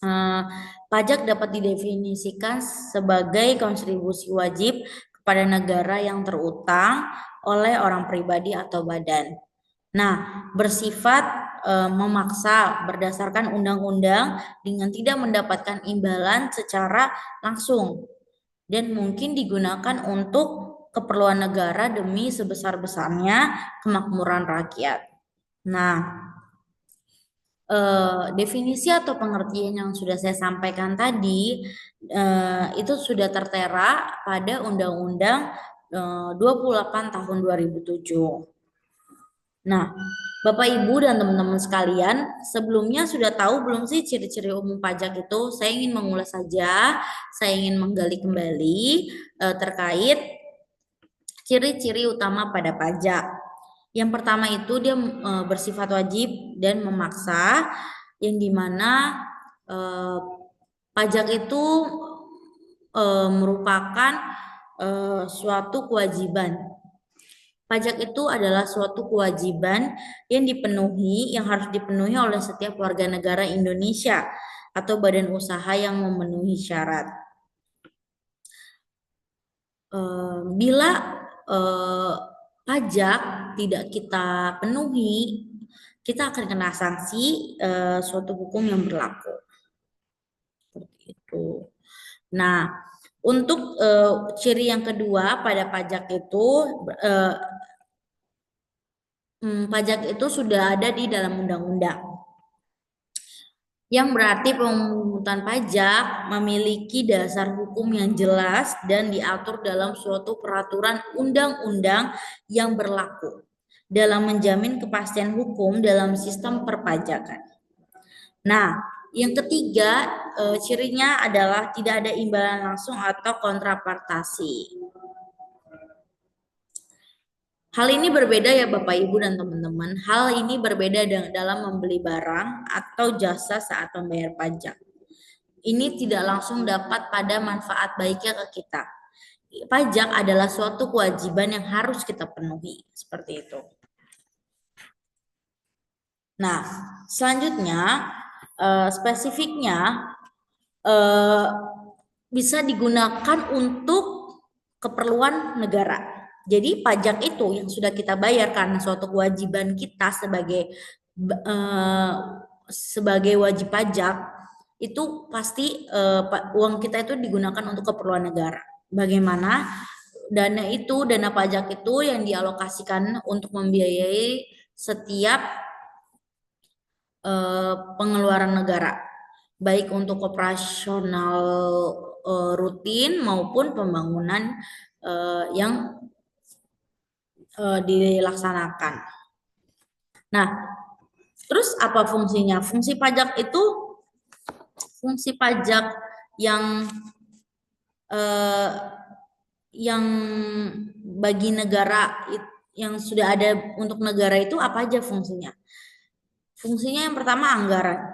eh, pajak dapat didefinisikan sebagai kontribusi wajib kepada negara yang terutang oleh orang pribadi atau badan. Nah, bersifat memaksa berdasarkan undang-undang dengan tidak mendapatkan imbalan secara langsung dan mungkin digunakan untuk keperluan negara demi sebesar-besarnya kemakmuran rakyat. Nah, definisi atau pengertian yang sudah saya sampaikan tadi itu sudah tertera pada Undang-Undang 28 tahun 2007. Nah, Bapak Ibu dan teman-teman sekalian, sebelumnya sudah tahu belum sih ciri-ciri umum pajak itu? Saya ingin mengulas saja, saya ingin menggali kembali terkait ciri-ciri utama pada pajak. Yang pertama itu dia bersifat wajib dan memaksa, yang dimana pajak itu merupakan suatu kewajiban. Pajak itu adalah suatu kewajiban yang harus dipenuhi oleh setiap warga negara Indonesia atau badan usaha yang memenuhi syarat. Bila pajak tidak kita penuhi, kita akan kena sanksi suatu hukum yang berlaku. Seperti itu. Nah, untuk ciri yang kedua pada pajak itu, pajak itu sudah ada di dalam undang-undang. Yang berarti pemungutan pajak memiliki dasar hukum yang jelas dan diatur dalam suatu peraturan undang-undang yang berlaku dalam menjamin kepastian hukum dalam sistem perpajakan. Nah, yang ketiga, cirinya adalah tidak ada imbalan langsung atau kontrapartasi. Hal ini berbeda ya Bapak Ibu dan teman-teman. Hal ini berbeda dalam membeli barang atau jasa saat membayar pajak. Ini tidak langsung dapat pada manfaat baiknya ke kita. Pajak adalah suatu kewajiban yang harus kita penuhi. Seperti itu. Nah, selanjutnya spesifiknya bisa digunakan untuk keperluan negara. Jadi pajak itu yang sudah kita bayar karena suatu kewajiban kita sebagai wajib pajak, itu pasti uang kita itu digunakan untuk keperluan negara. Bagaimana dana pajak itu yang dialokasikan untuk membiayai setiap pengeluaran negara, baik untuk operasional rutin maupun pembangunan yang dilaksanakan. Nah, terus apa fungsinya? Fungsi pajak yang bagi negara yang sudah ada untuk negara itu apa aja fungsinya? Fungsinya yang pertama anggaran.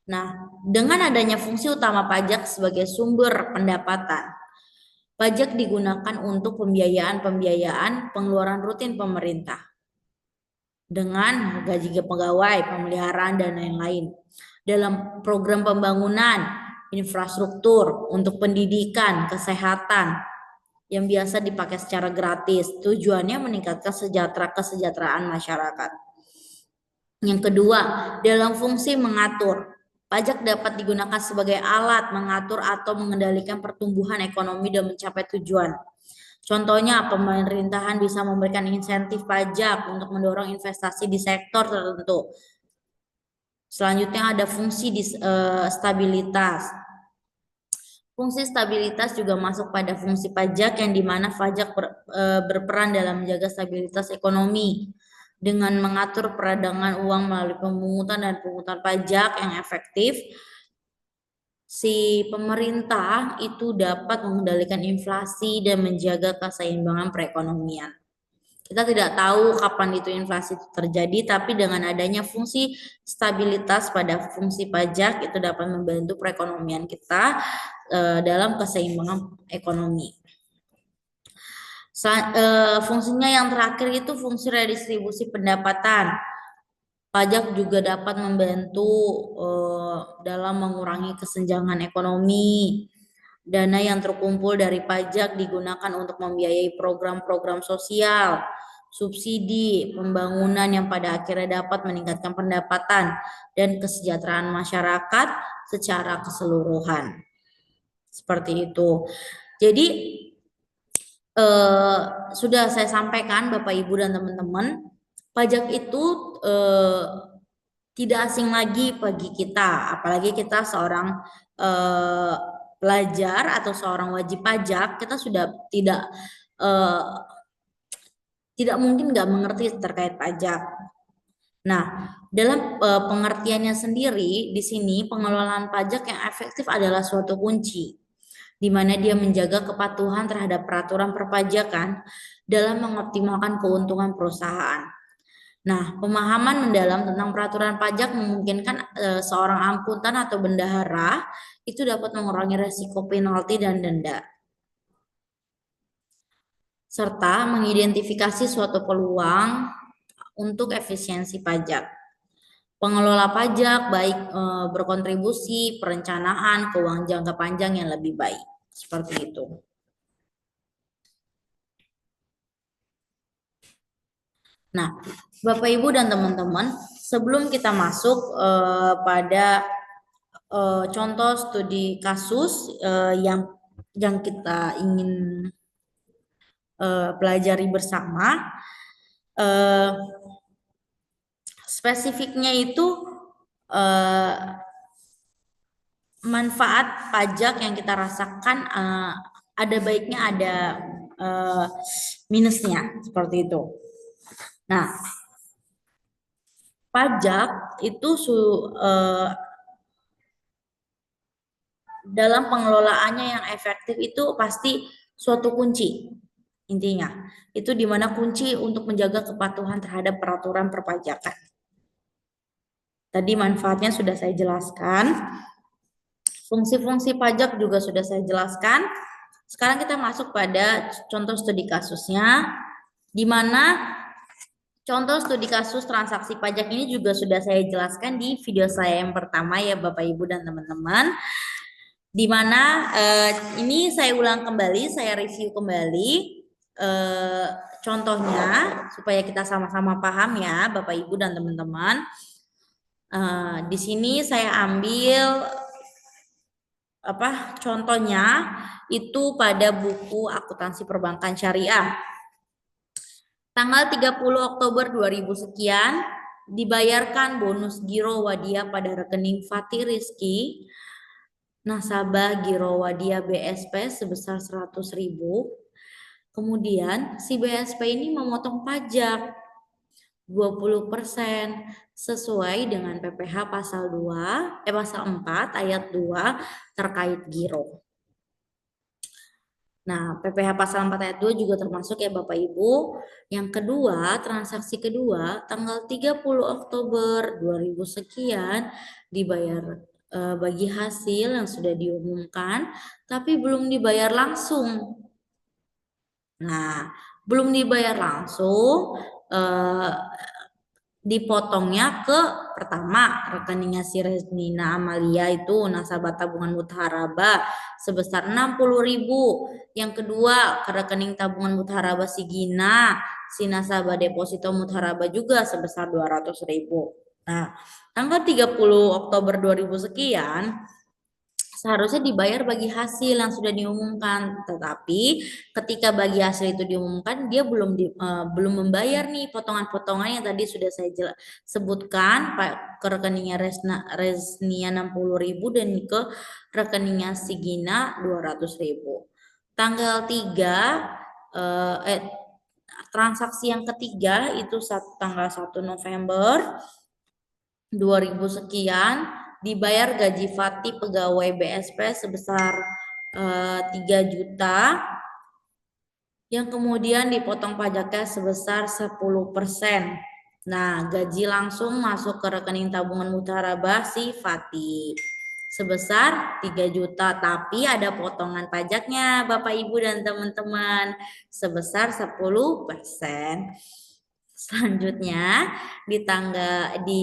Nah, dengan adanya fungsi utama pajak sebagai sumber pendapatan, pajak digunakan untuk pembiayaan pengeluaran rutin pemerintah dengan gaji pegawai, pemeliharaan, dan lain-lain. Dalam program pembangunan, infrastruktur, untuk pendidikan, kesehatan, yang biasa dipakai secara gratis. Tujuannya meningkatkan kesejahteraan masyarakat. Yang kedua, dalam fungsi mengatur. Pajak dapat digunakan sebagai alat mengatur atau mengendalikan pertumbuhan ekonomi dan mencapai tujuan. Contohnya, pemerintahan bisa memberikan insentif pajak untuk mendorong investasi di sektor tertentu. Selanjutnya ada fungsi stabilitas. Fungsi stabilitas juga masuk pada fungsi pajak yang dimana pajak berperan dalam menjaga stabilitas ekonomi dengan mengatur peradangan uang melalui pemungutan dan pungutan pajak yang efektif. Si pemerintah itu dapat mengendalikan inflasi dan menjaga keseimbangan perekonomian. Kita tidak tahu kapan itu inflasi itu terjadi, tapi dengan adanya fungsi stabilitas pada fungsi pajak itu dapat membantu perekonomian kita dalam keseimbangan ekonomi. Fungsinya yang terakhir itu fungsi redistribusi pendapatan. Pajak juga dapat membantu dalam mengurangi kesenjangan ekonomi. Dana yang terkumpul dari pajak digunakan untuk membiayai program-program sosial, subsidi, pembangunan yang pada akhirnya dapat meningkatkan pendapatan dan kesejahteraan masyarakat secara keseluruhan. Seperti itu. Jadi sudah saya sampaikan Bapak Ibu dan teman-teman, pajak itu tidak asing lagi bagi kita, apalagi kita seorang pelajar atau seorang wajib pajak, kita sudah tidak mungkin nggak mengerti terkait pajak. Nah, dalam pengertiannya sendiri, di sini pengelolaan pajak yang efektif adalah suatu kunci, di mana dia menjaga kepatuhan terhadap peraturan perpajakan dalam mengoptimalkan keuntungan perusahaan. Nah, pemahaman mendalam tentang peraturan pajak memungkinkan seorang akuntan atau bendahara itu dapat mengurangi resiko penalti dan denda, serta mengidentifikasi suatu peluang untuk efisiensi pajak. Pengelola pajak baik berkontribusi perencanaan keuangan jangka panjang yang lebih baik. Seperti itu. Nah, Bapak Ibu dan teman-teman, sebelum kita masuk pada contoh studi kasus yang kita ingin pelajari bersama, spesifiknya itu manfaat pajak yang kita rasakan ada baiknya ada minusnya, seperti itu. Nah, pajak itu dalam pengelolaannya yang efektif itu pasti suatu kunci. Intinya, itu dimana kunci untuk menjaga kepatuhan terhadap peraturan perpajakan. Tadi manfaatnya sudah saya jelaskan. Fungsi-fungsi pajak juga sudah saya jelaskan. Sekarang kita masuk pada contoh studi kasusnya, di mana contoh studi kasus transaksi pajak ini juga sudah saya jelaskan di video saya yang pertama ya Bapak Ibu dan teman-teman. Di mana ini saya ulang kembali, saya review kembali contohnya supaya kita sama-sama paham ya Bapak Ibu dan teman-teman. Di sini saya ambil contohnya itu pada buku akuntansi perbankan syariah. Tanggal 30 Oktober 2000 sekian, dibayarkan bonus giro Wadia pada rekening Fatih Rizki, nasabah giro Wadia BSP sebesar 100.000. Kemudian si BSP ini memotong pajak 20% sesuai dengan PPh pasal 4 ayat 2 terkait giro. Nah, PPh pasal 4 ayat 2 juga termasuk ya Bapak Ibu. Yang kedua, transaksi kedua tanggal 30 Oktober 2000 sekian dibayar bagi hasil yang sudah diumumkan tapi belum dibayar langsung. Nah, belum dibayar langsung dipotongnya ke pertama rekeningnya si Resmina Amalia itu nasabah tabungan mutharaba sebesar 60.000. Yang kedua ke rekening tabungan mutharaba si Gina, si nasabah deposito mutharaba juga sebesar 200.000. Nah, tanggal 30 Oktober 2000 sekian seharusnya dibayar bagi hasil yang sudah diumumkan. Tetapi ketika bagi hasil itu diumumkan, dia belum membayar nih potongan-potongan yang tadi sudah saya sebutkan ke rekeningnya Resnia 60.000 dan ke rekeningnya Sigina 200.000. Tanggal 3 transaksi yang ketiga itu tanggal 1 November 2000 sekian dibayar gaji Fati pegawai BSP sebesar 3 juta yang kemudian dipotong pajaknya sebesar 10%. Nah, gaji langsung masuk ke rekening tabungan mutarabah si Fati sebesar 3 juta, tapi ada potongan pajaknya Bapak Ibu dan teman-teman sebesar 10%. Selanjutnya di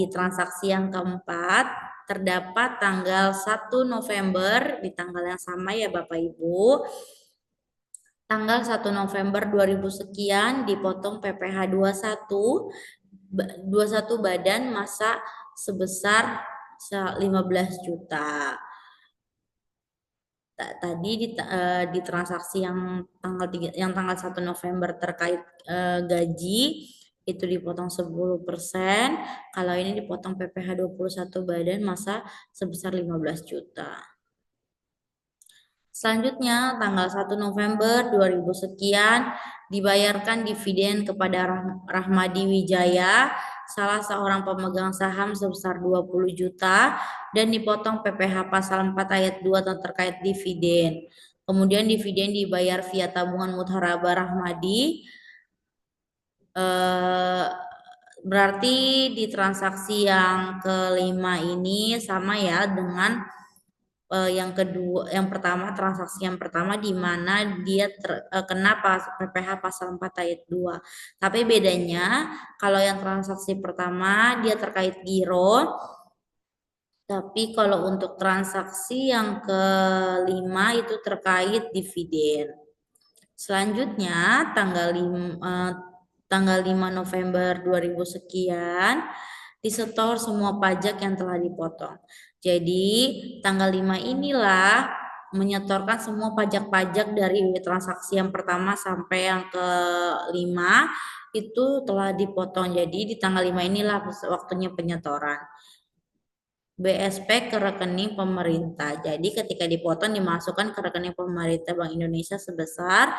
transaksi yang keempat terdapat tanggal 1 November di tanggal yang sama ya Bapak Ibu. Tanggal 1 November 2000 sekian dipotong PPh 21 badan masa sebesar 15 juta. Tadi di transaksi yang tanggal 1 November terkait gaji itu dipotong 10%, kalau ini dipotong PPh 21 badan masa sebesar 15 juta. Selanjutnya tanggal 1 November 2000 sekian dibayarkan dividen kepada Rahmadi Wijaya, salah seorang pemegang saham sebesar 20 juta dan dipotong PPh pasal 4 ayat 2 terkait dividen. Kemudian dividen dibayar via tabungan mutharabah Rahmadi. Berarti di transaksi yang kelima ini sama ya dengan yang kedua, transaksi yang pertama di mana dia kena PPh pasal 4 ayat 2. Tapi bedanya kalau yang transaksi pertama dia terkait giro, tapi kalau untuk transaksi yang kelima itu terkait dividen. Selanjutnya tanggal 5 November 2000 sekian disetor semua pajak yang telah dipotong. Jadi tanggal 5 inilah menyetorkan semua pajak-pajak dari transaksi yang pertama sampai yang kelima itu telah dipotong. Jadi di tanggal 5 inilah waktunya penyetoran BSP ke rekening pemerintah. Jadi ketika dipotong dimasukkan ke rekening pemerintah Bank Indonesia sebesar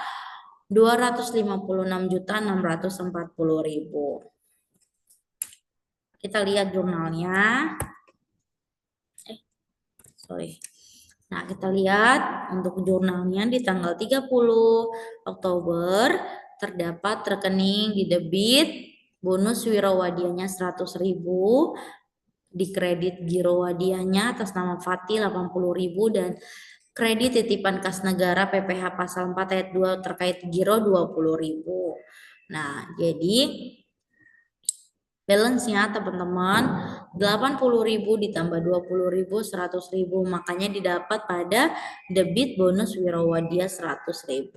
256.640.000. Kita lihat jurnalnya. Nah, kita lihat untuk jurnalnya di tanggal 30 Oktober terdapat rekening di debit bonus wirawadianya 100.000, di kredit giro wadiahnya atas nama Fati 80.000 dan kredit titipan kas negara PPh pasal 4 ayat 2 terkait giro 20.000. Nah, jadi balance-nya teman-teman 80.000 ditambah 20.000 100.000, makanya didapat pada debit bonus wirawadiah 100.000.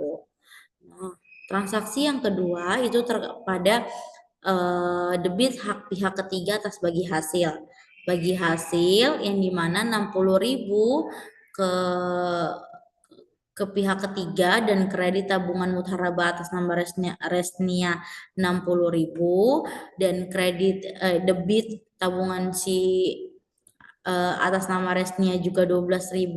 Nah, transaksi yang kedua itu pada debit hak pihak ketiga atas bagi hasil. Bagi hasil yang dimana 60.000 ke pihak ketiga dan kredit tabungan mutharabah atas nama Resnia 60.000 dan kredit debit tabungan atas nama Resnia juga 12.000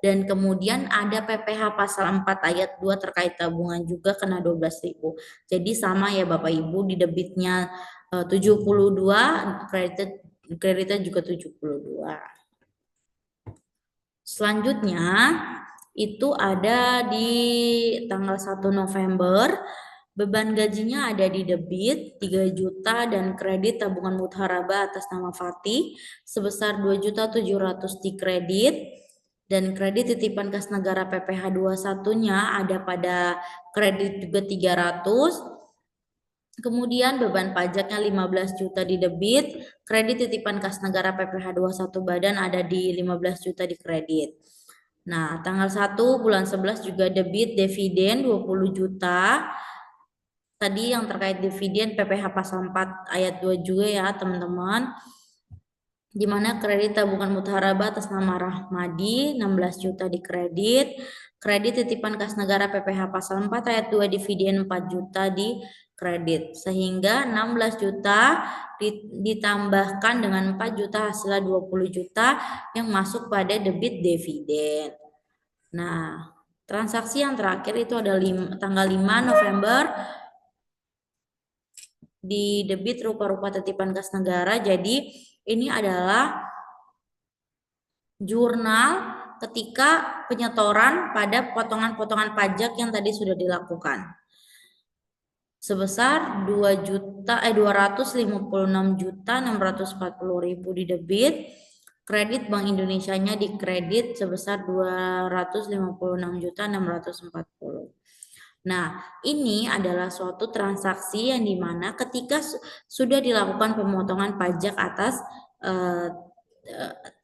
dan kemudian ada PPh pasal 4 ayat 2 terkait tabungan juga kena 12.000. Jadi sama ya Bapak Ibu, di debitnya 72, kreditnya juga 72. Selanjutnya itu ada di tanggal 1 November, beban gajinya ada di debit 3 juta dan kredit tabungan mutharabah atas nama Fati sebesar 2.700.000 di kredit dan kredit titipan kas negara PPh 21-nya ada pada kredit juga 300. Kemudian beban pajaknya 15 juta di debit, kredit titipan kas negara PPh 21 badan ada di 15 juta di kredit. Nah, tanggal 1 bulan 11 juga debit dividen 20 juta. Tadi yang terkait dividen PPh pasal 4 ayat 2 juga ya, teman-teman. di mana kredit tabungan mutharaba atas nama Rahmadi 16 juta dikredit, kredit titipan kas negara PPH pasal 4 ayat 2 dividen 4 juta dikredit, sehingga 16 juta ditambahkan dengan 4 juta hasilnya 20 juta yang masuk pada debit dividen. Nah, transaksi yang terakhir itu ada tanggal 5 November di debit rupa-rupa titipan kas negara. Jadi ini adalah jurnal ketika penyetoran pada potongan-potongan pajak yang tadi sudah dilakukan. Sebesar 256.640.000 di debit, kredit Bank Indonesianya dikredit sebesar 256.640. Nah, ini adalah suatu transaksi yang dimana ketika sudah dilakukan pemotongan pajak atas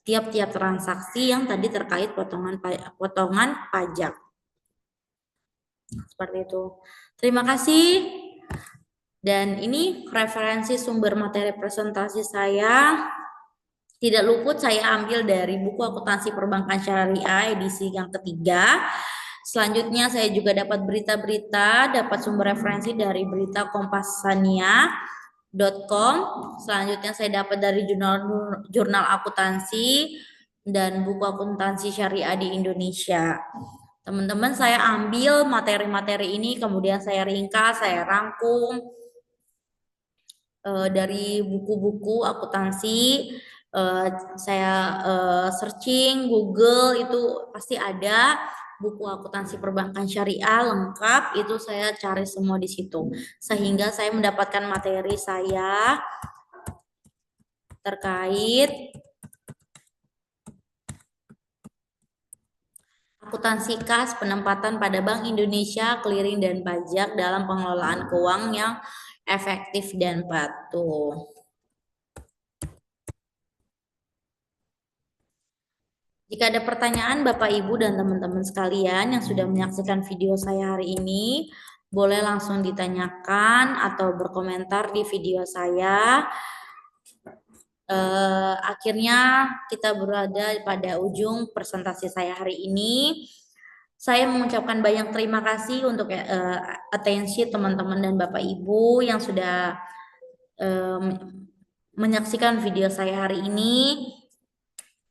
tiap-tiap transaksi yang tadi terkait potongan pajak. Seperti itu. Terima kasih. Dan ini referensi sumber materi presentasi saya. Tidak luput saya ambil dari buku akuntansi perbankan syariah edisi yang ketiga. Selanjutnya saya juga dapat berita-berita, dapat sumber referensi dari berita kompasania.com. Selanjutnya saya dapat dari jurnal akuntansi dan buku akuntansi syariah di Indonesia. Teman-teman, saya ambil materi-materi ini, kemudian saya ringkas, saya rangkum dari buku-buku akuntansi. Saya searching Google, itu pasti ada buku akuntansi perbankan syariah lengkap, itu saya cari semua di situ, sehingga saya mendapatkan materi saya terkait akuntansi kas, penempatan pada Bank Indonesia, clearing dan pajak dalam pengelolaan keuangan yang efektif dan patuh. Jika ada pertanyaan Bapak Ibu dan teman-teman sekalian yang sudah menyaksikan video saya hari ini, boleh langsung ditanyakan atau berkomentar di video saya. Akhirnya kita berada pada ujung presentasi saya hari ini. Saya mengucapkan banyak terima kasih untuk atensi teman-teman dan Bapak Ibu yang sudah menyaksikan video saya hari ini.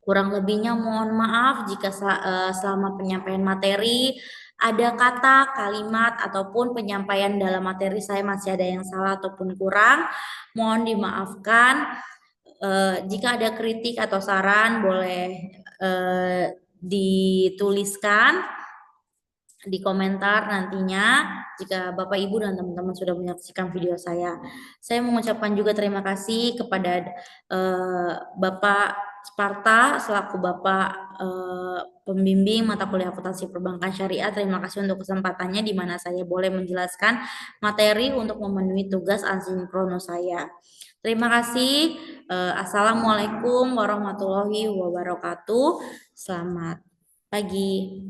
Kurang lebihnya mohon maaf jika selama penyampaian materi ada kata, kalimat, ataupun penyampaian dalam materi saya masih ada yang salah ataupun kurang. Mohon dimaafkan. Jika ada kritik atau saran boleh dituliskan di komentar nantinya jika Bapak Ibu dan teman-teman sudah menyaksikan video saya. Saya mengucapkan juga terima kasih kepada Bapak Sparta selaku Bapak pembimbing mata kuliah akuntansi perbankan syariah. Terima kasih untuk kesempatannya di mana saya boleh menjelaskan materi untuk memenuhi tugas asinkronus saya. Terima kasih. Assalamualaikum warahmatullahi wabarakatuh. Selamat pagi.